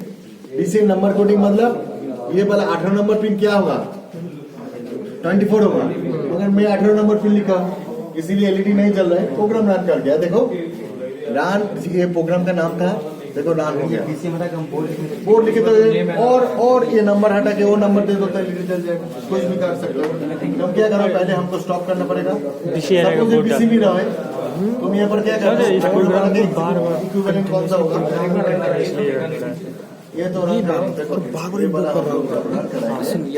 नंबर कोडिंग, मतलब ये वाला 18 नंबर पिन क्या होगा, 24 होगा, मगर मैं 18 नंबर पिन लिखा, इसीलिए एलईडी नहीं चल रहा है। प्रोग्राम रन कर गया। देखो रन, ये प्रोग्राम का नाम था, देखो रन हो गया। बोर्ड लिखे तो और ये नंबर हटा के वो नंबर दे दो तो एलईडी चल जाएगा। कुछ भी कर सकते हो। हम क्या करो, पहले हमको स्टॉप करना पड़ेगा। किसी भी रहे तुम यहाँ पर क्या कर रहे हो, इक्विवेलेंट कौन सा होगा, ये तो रन करो। देखो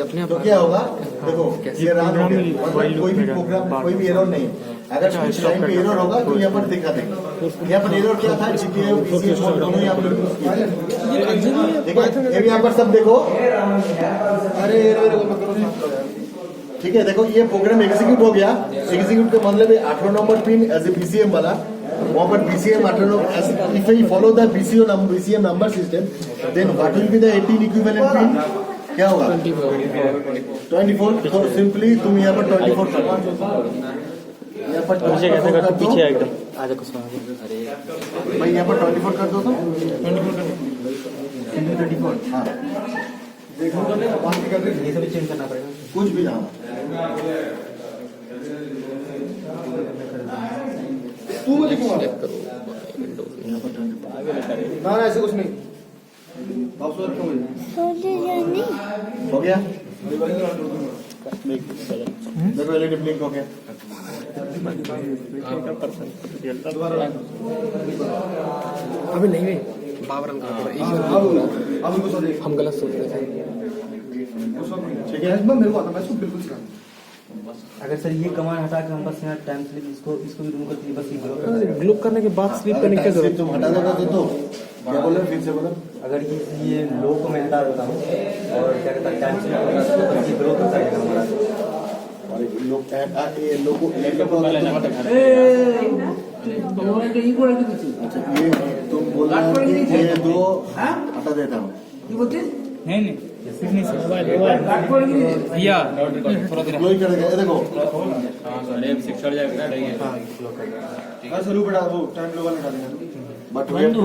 अपने तो क्या होगा, देखो ये रन हो गया, मतलब कोई भी प्रोग्राम कोई भी एरर नहीं। अगर कुछ टाइम पे एरर होगा तो यहाँ पर दिखा देंगे। यहाँ पर एरर क्या था, जीपीयू पीसीएम मोड दोनों यहाँ पर यूज किया। देखो ये भी यहाँ पर सब देखो, अरे ठीक है। देखो ये प्रोग्राम एग्जीक्यूट हो गया। एग्जीक्यूट का मतलब है 18 number pin as a BCM वाला, वहां पर BCM 18 number. If you follow the BCM number system, then what will be the 18 equivalent pin, क्या होगा 24। तो सिंपली तुम यहाँ पर 24 कर दो। यहाँ पर मुझे कैसे कर दो, पीछे एकदम आजा कुछ भाई, यहाँ पर 24 कर दो तो 24। हाँ देखो तो नहीं बाकी कर रहे ये सभी चेंज करना पड़ेगा। कुछ भी। हाँ तू मुझे क्यों ना ऐसे कुछ नहीं वापस रखो मुझे हो गया। देखो एलईडी ब्लिंक हो गया। अभी नहीं भाई, बाबरन का अब उनको सो देख हम गलत सोच रहे थे। ठीक है, मेरे को आता, मैं इसको बिल्कुल सिखा। अगर सर ये कमांड हटा के हम बस यहाँ टाइम स्लिप इसको भी रिमूव करके बस ये ग्रुप करने के बाद स्लीप करने की क्या जरूरत? तुम हटा देगा तो क्या बोल रहे, फिर से बोलो। अगर ये लो को मैं हटा देता हूँ और क्या कहता है टाइम स्लिप ये ग्रोथ कर जाएगा हमारा। ये तुम बोल रहे हो कि ये 2 हटा देता हूँ। नहीं या डिप्लॉय करेगा, ये देखो चढ़ जाएगा। ऐसे लूप हटा दो, टाइम लो वाला हटा देना। But we have to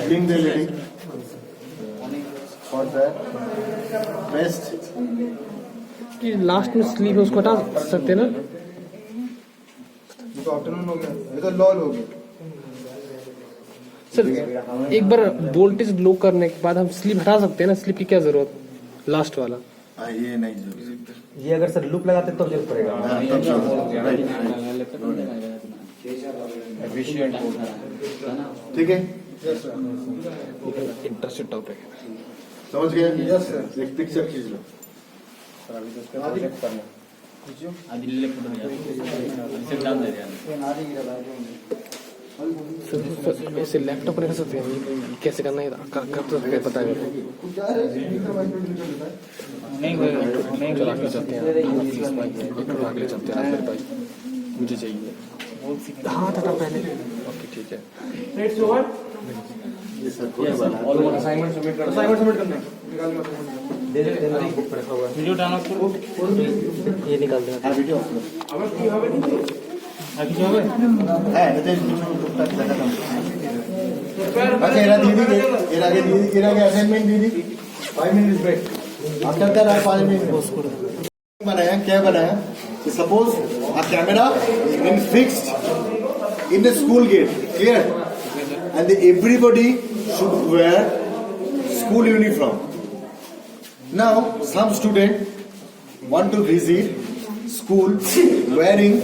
bring the LED for that best. Last में स्लीप है उसको हटा सकते हैं ना? ये तो आफ्टरनून हो गया, ये तो लॉल हो गया। सर एक बार वोल्टेज लो करने के बाद हम स्लीप हटा सकते हैं ना? स्लीप की क्या जरूरत, लास्ट वाला? ये नहीं जरूरी। ये अगर सर लूप लगाते तो जरूरत पड़ेगा। हाँ, तब जरूरी। राइट, ठीक है, इंटरेस्टेड टॉपिक है, समझ गए? Yes sir. एक पिक्चर खींच लो। आदि ले फोटो सर ऐसे लैपटॉप पर कर सकते हैं कैसे करना है कब तक पता है नहीं चला के चलते हैं आगे चलते हैं मेरे पास मुझे चाहिए हाँ था पहले ओके ठीक है असाइनमेंट सबमिट करना है वीडियो डाउनलोड करो ये निकाल देना हाँ वीडियो আগে কি হবে হ্যাঁ এতে টুকটাক দেখাতাম আচ্ছা এর আগে অ্যাসাইনমেंट दी 5 मिनट ब्रेक आफ्टर दैट आप 5 मिनट बनाया क्या बनाया कि suppose a camera been fixed in the school gate clear and everybody should wear school uniform now some student want to visit school wearing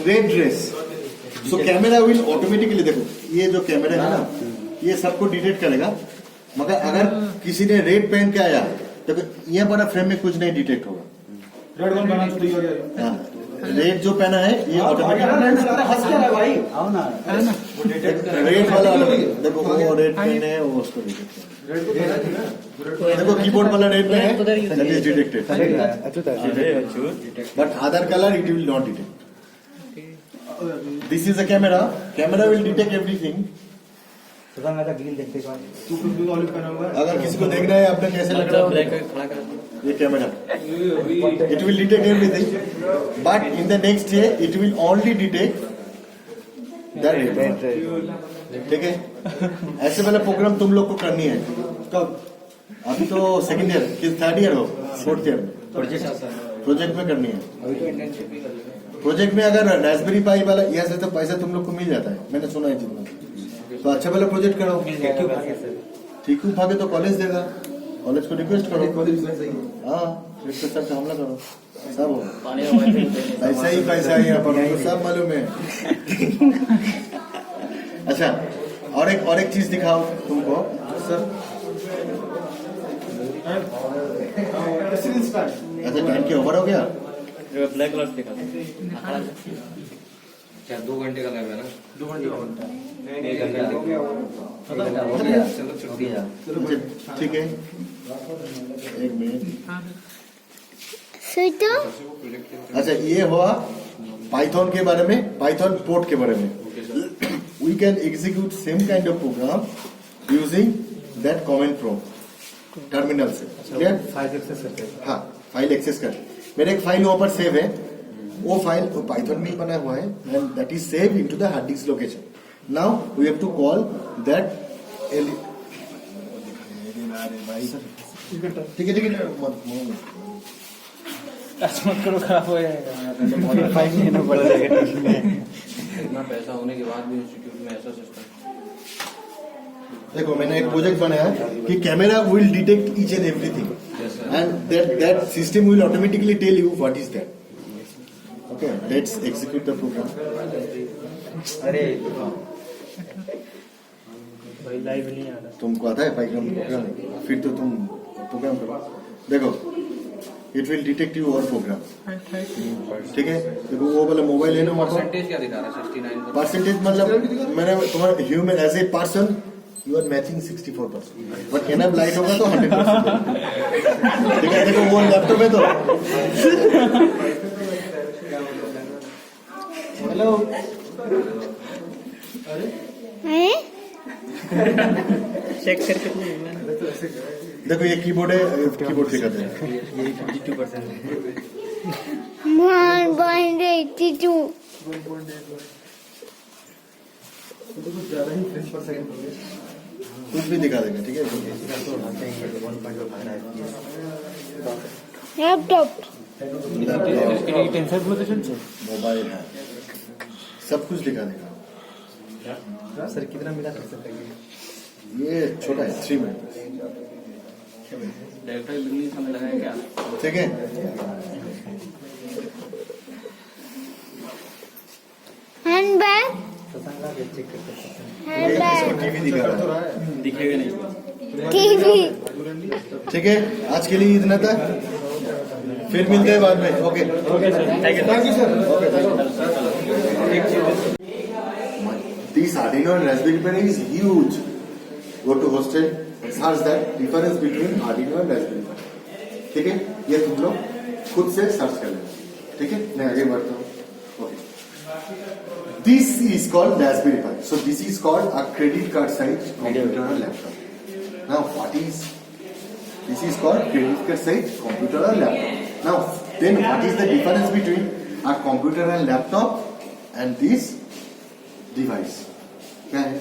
red dress so camera will automatically देखो ये जो camera है ना ये सबको detect करेगा मगर अगर किसी ने रेड पहन के आया तो ये बड़ा फ्रेम में कुछ नहीं डिटेक्ट होगा रेड कौन बना छुट्टी हो गया हाँ रेड जो पहना है ये ऑटोमेटिक रेड वाला देखो वो रेड पहने है वो उसको डिटेक्ट देखो कीबोर्ड वाला रेड में है that is detected but other colour it will not detect this is a camera will detect everything green देखते तू कुछ भी ऑलिव पहना हुआ है अगर किसी को देखना है आपने कैसे लग रहा है ये camera it will detect everything but in the next day it will only detect that ठीक है ऐसे वाला प्रोग्राम तुम लोग को करनी है कब अभी तो सेकंड ईयर कि थर्ड ईयर हो फोर्थ ईयर प्रोजेक्ट में करनी है प्रोजेक्ट में अगर रास्पबेरी पाई वाला यहाँ से तो पैसा तुम लोग को मिल जाता है मैंने सुना है जितना तो अच्छा वाला प्रोजेक्ट करो ठीक हूँ भागे तो कॉलेज देगा कॉलेज को रिक्वेस्ट करो हाँ रिक्वेस्ट करके हमला करो सब हो पैसा ही पैसा है यहाँ पर हमको सब मालूम है अच्छा और एक चीज दिखाओ तुमको सर अच्छा टाइम के ओवर हो गया ब्लैक कलर दिखा क्या 2 घंटे का लैब है ना 2 घंटे चलो छुट्टी है ठीक है एक मिनट अच्छा ये हुआ पाइथन के बारे में पाइथन पोर्ट के बारे में we can execute same kind of program using that comment from terminal से क्लियर फाइल एक्सेस करते हैं हाँ फाइल एक्सेस कर मेरे एक फाइल वहां पर सेव है वो फाइल पाइथन में ही बना हुआ है and that is save into the hard disk location now we have to call that ठीक है मत करो खराब हो जाएगा फाइन लेना पड़ जाएगा इतना पैसा होने के बाद भी इंस्टीट्यूट में ऐसा सिस्टम देखो मैंने एक प्रोजेक्ट बनाया कि camera will detect each and everything and that system will automatically tell you what is that okay let's execute the program अरे भाई लाइव नहीं आ रहा तुमको आता है पाइथन प्रोग्राम फिर तो तुम प्रोग्राम करो देखो इट विल डिटेक्ट यू और प्रोग्राम ठीक है देखो वो वाला मोबाइल है ना वहाँ परसेंटेज क्या दिखा रहा है 69 परसेंटेज मतलब मैंने तुम्हारा human as a person you are matching 64% but enough light होगा तो 100% ठीक है देखो वो लैपटॉप है तो हेलो चेक करके देखो ये कीबोर्ड है कीबोर्ड दिखाते हैं ये 52% है 1.82 कुछ ज्यादा ही फ्रेश पर सेकंड हो गया कुछ भी दिखा देगा ठीक है लैपटॉप मोबाइल है सब कुछ दिखा देगा सर कितना मिला कर सकते हैं ये छोटा है 3 मिनट डायरेक्टर बिजली समय लगाया क्या ठीक है हैंडबैग चेक करते हैं हैंडबैग टीवी दिखा रहा है दिखेगा नहीं टीवी ठीक है आज के लिए इतना था फिर मिलते हैं बाद में okay okay sir thank you thank you sir this This Arduino and Raspberry Pi is huge. Go to hostel and search that difference between Arduino and Raspberry Pi. ठीक है, ये तुम लोग खुद से सर्च कर लेना. ठीक है, मैं आगे बढ़ता हूँ. Okay. This is called Raspberry Pi. So this is called a credit card size computer or laptop. Now this is called credit card size computer or laptop. Now then what is the difference between a computer and laptop and this device? क्या है?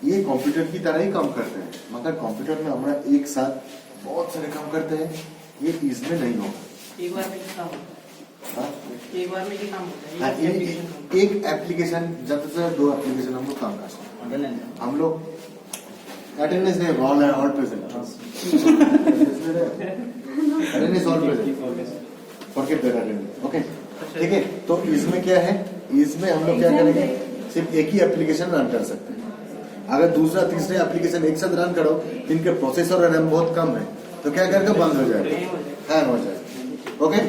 ये computer की तरह ही काम करते हैं, मगर computer में हमारा एक साथ बहुत सारे काम करते हैं, ये इसमें नहीं होगा. एक बार में ही काम होता है. एक बार में ही काम होता है. एक एप्लीकेशन, ज्यादा से ज्यादा 2 एप्लीकेशन हम लोग काम कर सकते हैं. हम लोग अटेंडेंस नहीं, all present. Attendance all present, forget that attendance. Okay, ठीक है. तो इसमें क्या है, इसमें हम लोग क्या करेंगे, सिर्फ एक ही एप्लीकेशन रन कर सकते हैं. अगर दूसरा तीसरा एप्लीकेशन एक साथ रन करो, इनके प्रोसेसर और रैम बहुत कम है, तो क्या करके बंद हो जाएगा, हैंग हो जाएगा. ओके,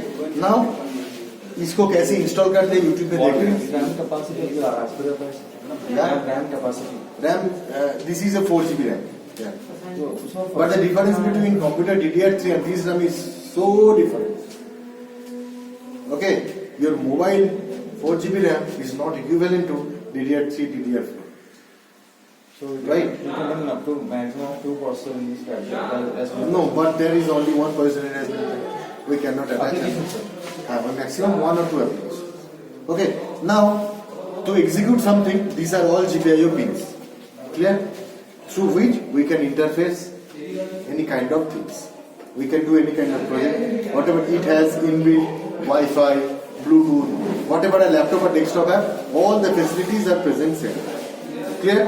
नाउ इसको कैसे इंस्टॉल करते हैं यूट्यूब पे देखिए. RAM this is a 4 GB RAM. But the difference between computer DDR3 and this RAM is so different. Okay, your mobile 4 GB RAM is not equivalent to DDR3, DDR4. So Right. you can run up to maximum of 2 processors in this card. No, but there is only one person in Raspberry Pi. We cannot attach it. Have a maximum 1 or 2 applications. Okay, now to execute something, these are all GPIO pins. Clear? Through which we can interface any kind of things. We can do any kind of project. Whatever it has inbuilt, Wi-Fi, Bluetooth, whatever a laptop or desktop have, all the facilities are present here. Clear?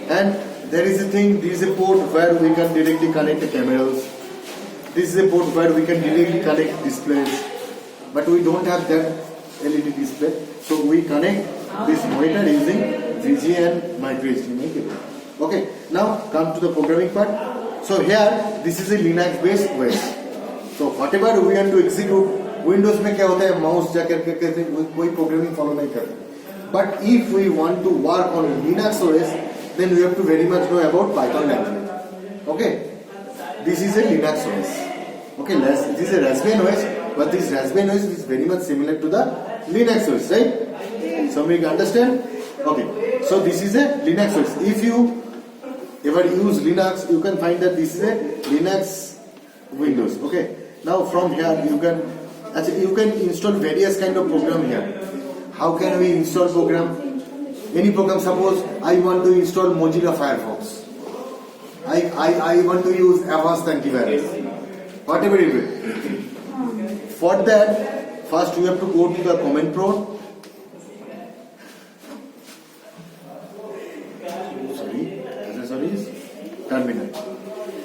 And there is a thing, this is a port where we can directly connect the cameras. This is a port where we can directly connect displays. But we don't have that LED display. So we connect this monitor using VGA and micro HDMI cable. Okay, now come to the programming part. So here, this is a Linux based OS. So whatever we want to execute, Windows में क्या होता है, mouse जाकर के कहते हैं, कोई programming follow नहीं करते. But if we want to work on Linux OS, then we have to very much know about Python language. Okay, this is a Linux OS. Okay, this is a Raspbian OS, but this Raspbian OS is very much similar to the Linux OS, right? Somebody understand? Okay, so this is a Linux OS. If you ever use Linux, you can find that this is a Linux Windows. Okay, now from here you can install various kind of program here. How can we install program? Any program, suppose I want to install Mozilla Firefox. I want to use Avast antivirus. Whatever it is. For that, first we have to go to the command prompt. Terminal.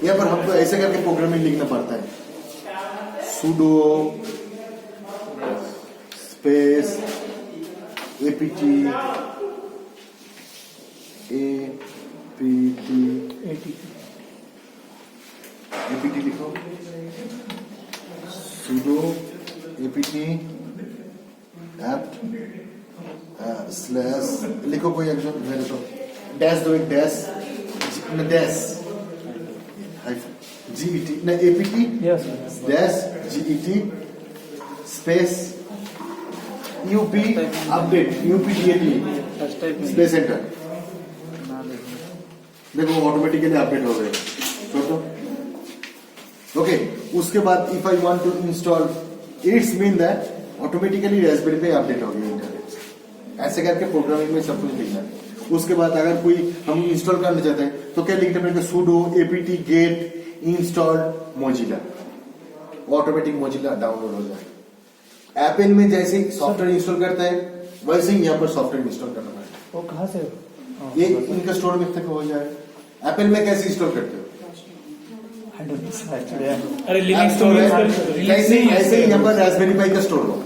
यहाँ पर हमको ऐसे करके programming लिखना पड़ता है. sudo space apt लिखो. sudo apt apt slash लिखो कोई एक मेरे तो डैश दो, एक डैश GET ना APT dash GET space UP update UPDAT space enter. देखो ऑटोमेटिकली अपडेट हो गए. ओके, उसके बाद if I want to install, it's mean that automatically Raspberry पे अपडेट हो गया इंटरनेट. ऐसे करके प्रोग्रामिंग में सब कुछ लिखना है. उसके बाद अगर कोई हम इंस्टॉल करना चाहते हैं तो क्या लिखना पड़ेगा, sudo apt get install mozilla. Automatic Mozilla download हो जाएगा. एप्पल में जैसे सॉफ्टवेयर इंस्टॉल करता है वैसे ही यहाँ पर सॉफ्टवेयर इंस्टॉल करना पड़ेगा. वो कहाँ से ये इनका स्टोर में तक हो जाएगा. एप्पल में कैसे इंस्टॉल करते हो? अरे लिनक्स तो ऐसे ही यहाँ पर रास्पबेरी पाई का स्टोर हो,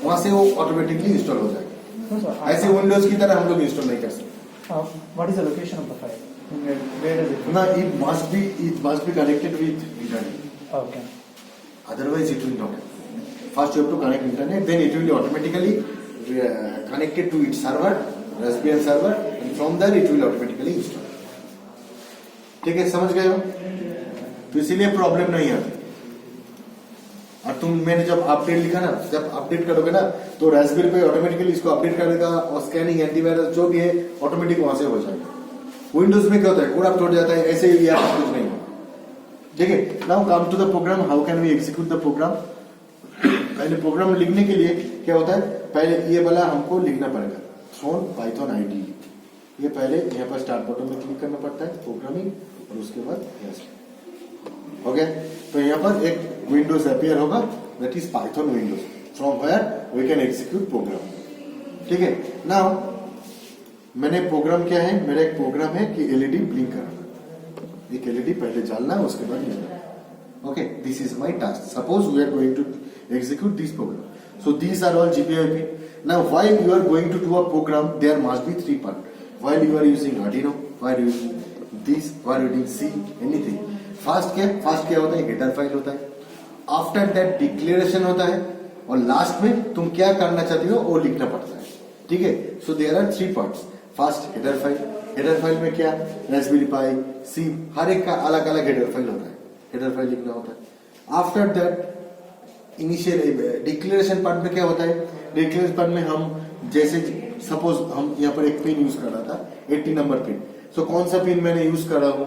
वहां से वो ऑटोमेटिकली इंस्टॉल हो जाएगा. ऐसे विंडोज की तरह हम लोग इंस्टॉल नहीं कर सकते. What is the location of the file? Where does it? No, it must be connected with internet. Okay. Otherwise, it will not. First, you have to connect internet. Then it will be automatically connected to its server, Raspbian server. From that it will automatically install. ठीक है, समझ गए हो? तो इसीलिए problem नहीं आती। और मैंने जब अपडेट लिखा ना, जब अपडेट करोगे ना तो रास्पबेरी पाई ऑटोमेटिकली इसको अपडेट करेगा और स्कैनिंग एंटीवायरस जो भी है ऑटोमेटिक वहां से हो जाएगा। विंडोज में क्या होता है, कोड अपलोड जाता है, ऐसे ही यहाँ कुछ नहीं। ठीक है, now come to the program, how can we execute the program. पहले प्रोग्राम लिखने के लिए क्या होता है, पहले ये वाला हमको लिखना पड़ेगा, थ्रोन पाइथन आईडी। ये पहले यहाँ पर स्टार्ट बटन में क्लिक करना पड़ता है, प्रोग्रामिंग, और उसके बाद यस हो गया। तो यहाँ पर एक विंडोज अपीयर होगा, that is Python Windows, from where we can execute program. ठीक है, नाउ मैंने प्रोग्राम क्या है, मेरा एक प्रोग्राम है कि एलईडी ब्लिंक करना, एक एलईडी पहले जलना, उसके बाद लिखना। Okay, this is my task. Suppose we are going to execute this program. So these are all GPIO pin. Now while you are going to do a program, there must be 3 parts. While you are using Arduino, while you using this, while you using C, anything. First क्या होता है, header file होता है। After that declaration होता है, और last में तुम क्या करना चाहती हो वो लिखना पड़ता है। ठीक है, so there are 3 parts. First header file. header file में क्या, Raspberry Pi, C, हर एक का अलग अलग header file होता है, header file लिखना होता है। After that initial declaration part में क्या होता है, डिक्लेरेशन पार्ट में हम जैसे सपोज हम यहाँ पर एक पिन यूज कर रहा था, 80 नंबर पिन। सो कौन सा पिन मैंने यूज कर रहा हूँ,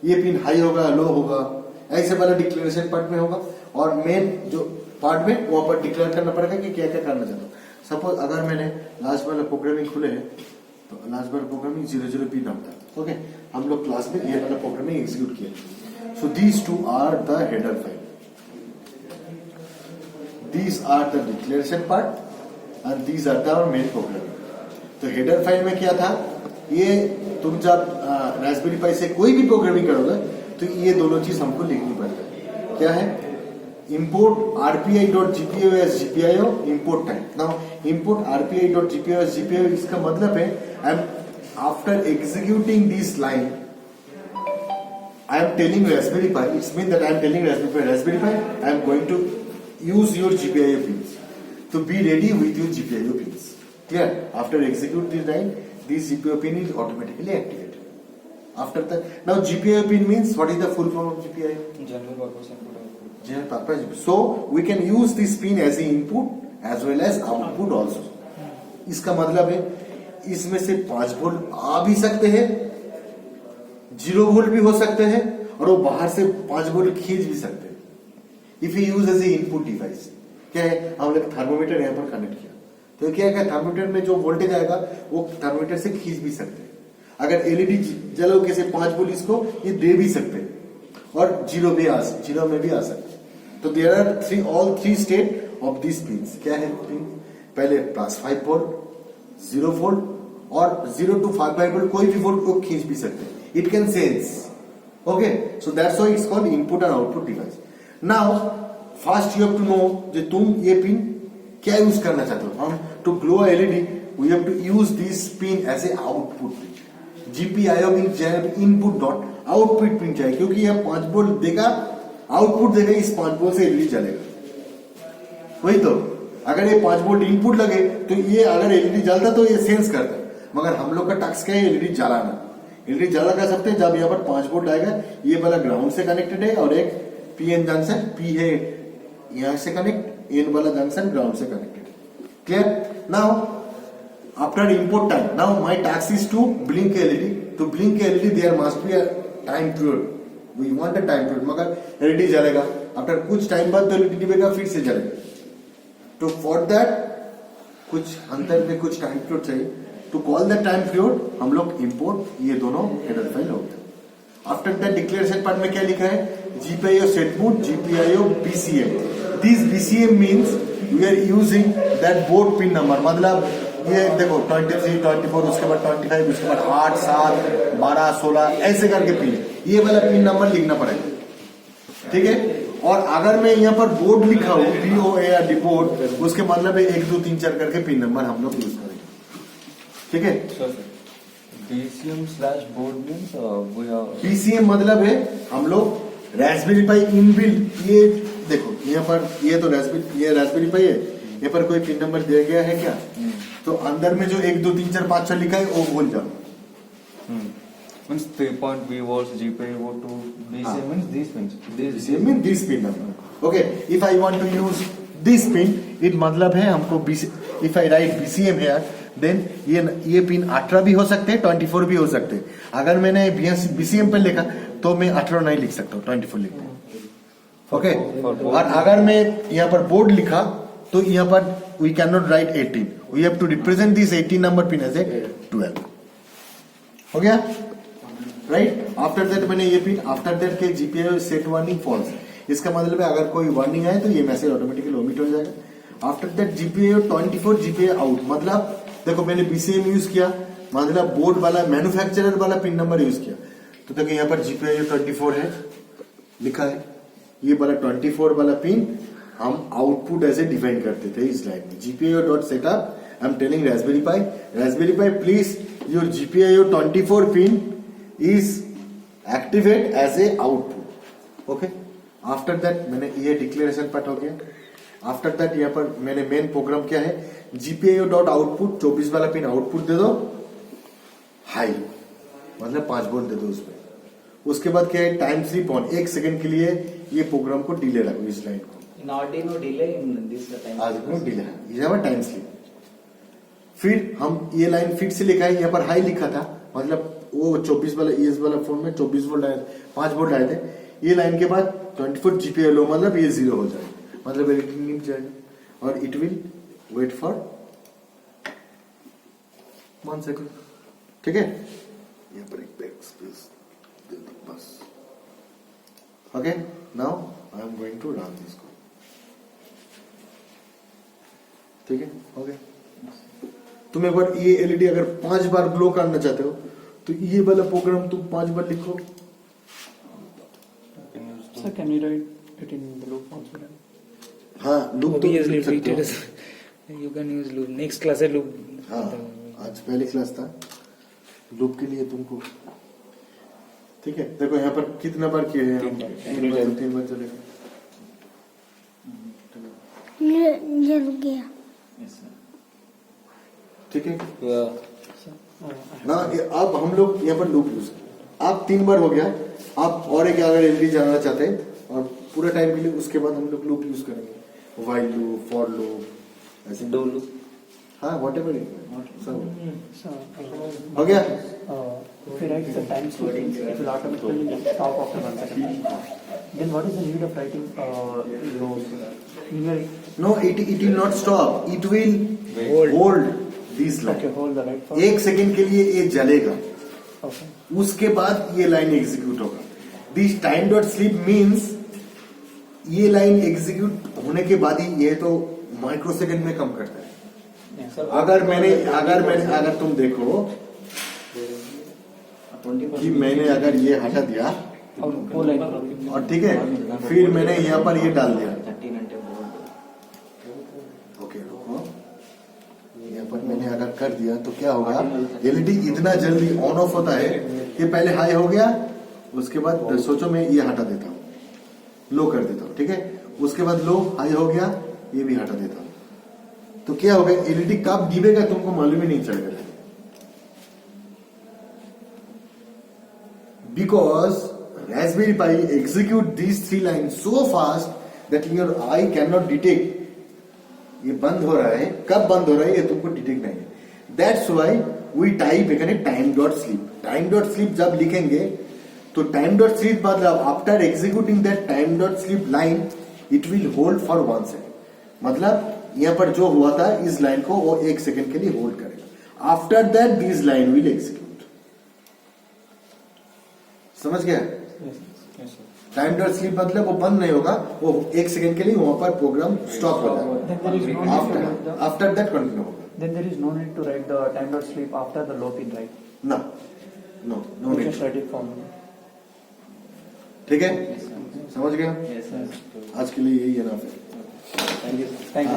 ये पिन हाई होगा, लो होगा, ऐसे वाला डिक्लेरेशन पार्ट में होगा। और मेन जो पार्ट में वहां पर डिक्लेयर करना पड़ेगा कि क्या क्या करना चाहता हूँ। सपोज अगर मैंने लास्ट वाला प्रोग्रामिंग खुले है, तो लास्ट वाला प्रोग्रामिंग 00P नाम था। ओके, हम लोग क्लास में ये वाला प्रोग्रामिंग एग्जीक्यूट किया। So these 2 are the header file, these are the declaration part and these are the main program। तो हेडर फाइल में क्या था, ये तुम जब रास्पबेरी पाई से कोई भी प्रोग्रामिंग करोगे तो ये दोनों चीज हमको लिखनी पड़ेगा। क्या है, import rpi.gpio as GPIO import time। now import rpi.gpio as GPIO, इसका मतलब है after executing this line I am telling Raspberry Pi, it means that I am telling Raspberry Pi I am going to use your GPIO pins to be ready with your GPIO pins। Clear? After execute this line, this GPIO pin is automatically activated. After that, now GPIO pin means what is the full form of GPIO? General purpose input. General purpose। So we can use this pin as an input as well as output also। इसका मतलब है इसमें से 5 volt आ भी सकते हैं, 0 volt भी हो सकते हैं, और वो बाहर से 5 वोल्ट खींच भी सकते हैं। If you use as a input device, क्या है, हम लोग थर्मोमीटर यहाँ पर कनेक्ट किया, तो क्या है, थर्मोमीटर में जो वोल्टेज आएगा वो थर्मोमीटर से खींच भी सकते हैं। अगर एलईडी जलोगे से 5 वोल्ट इसको ये दे भी सकते हैं, और 0 में भी आ सकते हैं। तो there are all 3 state of this pins. क्या है पिन, पहले +5 वोल्ट, 0 वोल्ट, और 0 to 5 वोल्ट कोई भी वोल्ट को खींच भी सकते हैं। It can sense. Okay, so that's why it's called input and output device. Now first you have to know कि तुम ये पिन क्या यूज करना चाहते हो। हम to glow LED we have to use this pin as a output pin. GPIO pin चाहिए, input dot output pin चाहिए, क्योंकि यह 5 वोल्ट देगा, आउटपुट देगा, इस 5 वोल्ट से एलईडी चलेगा। वही तो, अगर ये 5 वोल्ट इनपुट लगे तो ये अगर एलईडी जलता तो ये सेंस करता, मगर हम लोग का टास्क क्या है, एलईडी जलाना। एलईडी जला कर सकते हैं जब यहाँ पर 5 वोल्ट आएगा, ये वाला ग्राउंड से कनेक्टेड है, और एक पीएन जंक्शन, पी है यहां से कनेक्ट, एन वाला जंक्शन ग्राउंड से connected. Clear? Now after import time, now my task is to blink LED. To blink LED there must be a time period, we want a time period, मगर LED जलेगा, आफ्टर कुछ time बाद तो LED डिबेगा, फिर से जलेगा। तो फॉर दैट कुछ अंतर में कुछ टाइम पीरियड चाहिए। To call the time period हम लोग इंपोर्ट ये दोनों हेडर फाइल होते हैं। आफ्टर दैट डिक्लेरेशन पार्ट में क्या लिखा है, GPIO set mode, GPIO BCM। This BCM means we are using that board pin number। मतलब ये देखो 23, 24, उसके बाद 25, उसके बाद 8, 7, 12, 16 ऐसे करके पिन, ये वाला पिन नंबर लिखना पड़ेगा। ठीक है, और अगर मैं यहाँ पर बोर्ड लिखा हूँ, BOA या बोर्ड, उसके मतलब है 1, 2, 3, 4 करके पिन नंबर हम लोग यूज करेंगे। ठीक है, BCM/board means BCM मतलब है हम लोग रास्पबेरी पाई इनबिल्ट, ये देखो यहाँ पर ये तो रास्पबेरी पाई है, यहाँ पर कोई पिन नंबर दिया गया है क्या, तो अंदर में जो 1, 2, 3, 4, 5, 6 लिखा है वो भूल जाओ। Means 3.V volts, GPIO to BCM means these pins. BCM means this pin number. Okay, if I want to use this pin, it मतलब है हमको if I write BCM here, then ये पिन 18 भी हो सकते हैं, 24 भी हो सकते हैं. अगर मैंने BCM पे लिखा तो मैं 18 नहीं लिख सकता हूँ, 24 लिखता हूँ. ओके, और अगर मैं यहाँ पर बोर्ड लिखा तो यहाँ पर we cannot write 18. We have to represent this 18 number pin as a 12. हो गया? राइट, आफ्टर दैट मैंने ये पिन आफ्टर दैट के जीपीआई सेट वार्निंग फॉल्स. इसका मतलब है अगर कोई वार्निंग आए तो ये मैसेज ऑटोमेटिकली ओमिट हो जाएगा. After that GPI 24 GPI out, मतलब देखो मैंने बीसीएम यूज किया, मतलब बोर्ड वाला मैन्युफैक्चरर वाला पिन नंबर यूज किया, तो देखो यहाँ पर जीपीआई 24 है लिखा है. ये वाला 24 वाला पिन हम आउटपुट ऐसे डिफाइन करते थे इस लाइन में. GPI dot setup I am telling Raspberry pi please your GPI 24 pin is activate as a output. Okay, after that मैंने ये डिक्लेरेशन पार्ट हो गया. आफ्टर दैट यहाँ पर मैंने मेन प्रोग्राम क्या है, GPIO डॉट आउटपुट 24 वाला पिन आउटपुट दे दो हाई, मतलब 5 वोल्ट दे दो उसमें. उसके बाद क्या है, टाइम स्लिप ऑन, 1 सेकंड के लिए ये प्रोग्राम को डिले रखो इस लाइन को. Arduino delay in this time. आज डिले है, ये टाइम स्लिप. फिर हम ये लाइन फिर से लिखा है, यहाँ पर हाई लिखा था, मतलब वो 24 वाला ES वाला फोन में 24 वोल्ट आए, 5 वोल्ट आए थे. ये लाइन के बाद 24 GPIO लो, मतलब ये 0 हो जाए, मतलब एडिटिंग नहीं जाएगा, और it will wait for 1 second. ठीक है, यहाँ पर एक बैक स्पेस दे दो बस. Okay, now I am going to run this. ठीक है, ओके. तुम एक बार ये एलईडी अगर 5 बार ग्लो करना चाहते हो तो ये वाला प्रोग्राम तुम 5 बार लिखो. Sir, can we write it in the loop also? हाँ, लूप तो Obviously, लिख सकते it हो. is. You can use loop. Next class है loop. हाँ, आज पहले क्लास था लूप के लिए तुमको. ठीक है, देखो यहाँ पर कितना बार किए हैं हम? 3 बार चलेगा. जल गया. ठीक है ना. अब हम लोग यहाँ पर लूप यूज, आप 3 बार हो गया. आप और एक अगर एलईडी चलाना चाहते हैं और पूरा टाइम के लिए, उसके बाद हम लोग लूप यूज करेंगे, व्हाइल लूप, फॉर लूप, ऐसे Do loop. हाँ, व्हाटएवर हो गया. If you write the time slip, it will automatically stop after 1 second. Then what is the need of writing numeric? No, it will not stop. It will hold this line. Okay, hold the right for. 1 second के लिए ये जलेगा, Okay. उसके बाद ये line execute होगा. This time dot sleep means ये line execute होने के बाद ही ये तो माइक्रो सेकंड में कम करता है. अगर तुम देखो कि मैंने अगर ये हटा दिया और वो लाइन. और ठीक है, फिर मैंने यहाँ पर ये डाल दिया. ओके, रुको, यहाँ पर मैंने अगर कर दिया तो क्या होगा, एलईडी इतना जल्दी ऑन ऑफ होता है कि पहले हाई हो गया, उसके बाद सोचो मैं ये हटा देता हूँ, लो कर देता हूँ. ठीक है, उसके बाद लो हाई हो गया, ये भी हटा देता हूँ, तो क्या होगा, एलईडी कब गिरेगा तुमको मालूम ही नहीं चलेगा. Because Raspberry Pi execute these 3 lines so fast that your eye cannot detect. ये बंद हो रहा है, कब बंद हो रहा है ये तुमको डिटेक्ट नहीं है. That's why we type एखाने time dot sleep. Time dot sleep जब लिखेंगे तो time dot sleep मतलब after executing that time dot sleep line it will hold for 1 second. मतलब यहाँ पर जो हुआ था इस लाइन को वो 1 सेकंड के लिए होल्ड करेगा. After that this line will execute. समझ गया? टाइम डॉट स्लीप मतलब वो बंद नहीं होगा, वो 1 सेकंड के लिए वहां पर प्रोग्राम स्टॉप हो जाएगा. आफ्टर दैट कंटिन्यू होगा. Then there is no need to write the time dot sleep after the low pin, right? No no no We just write it from. ठीक है, समझ गया? आज के लिए यही है ना. Thank you.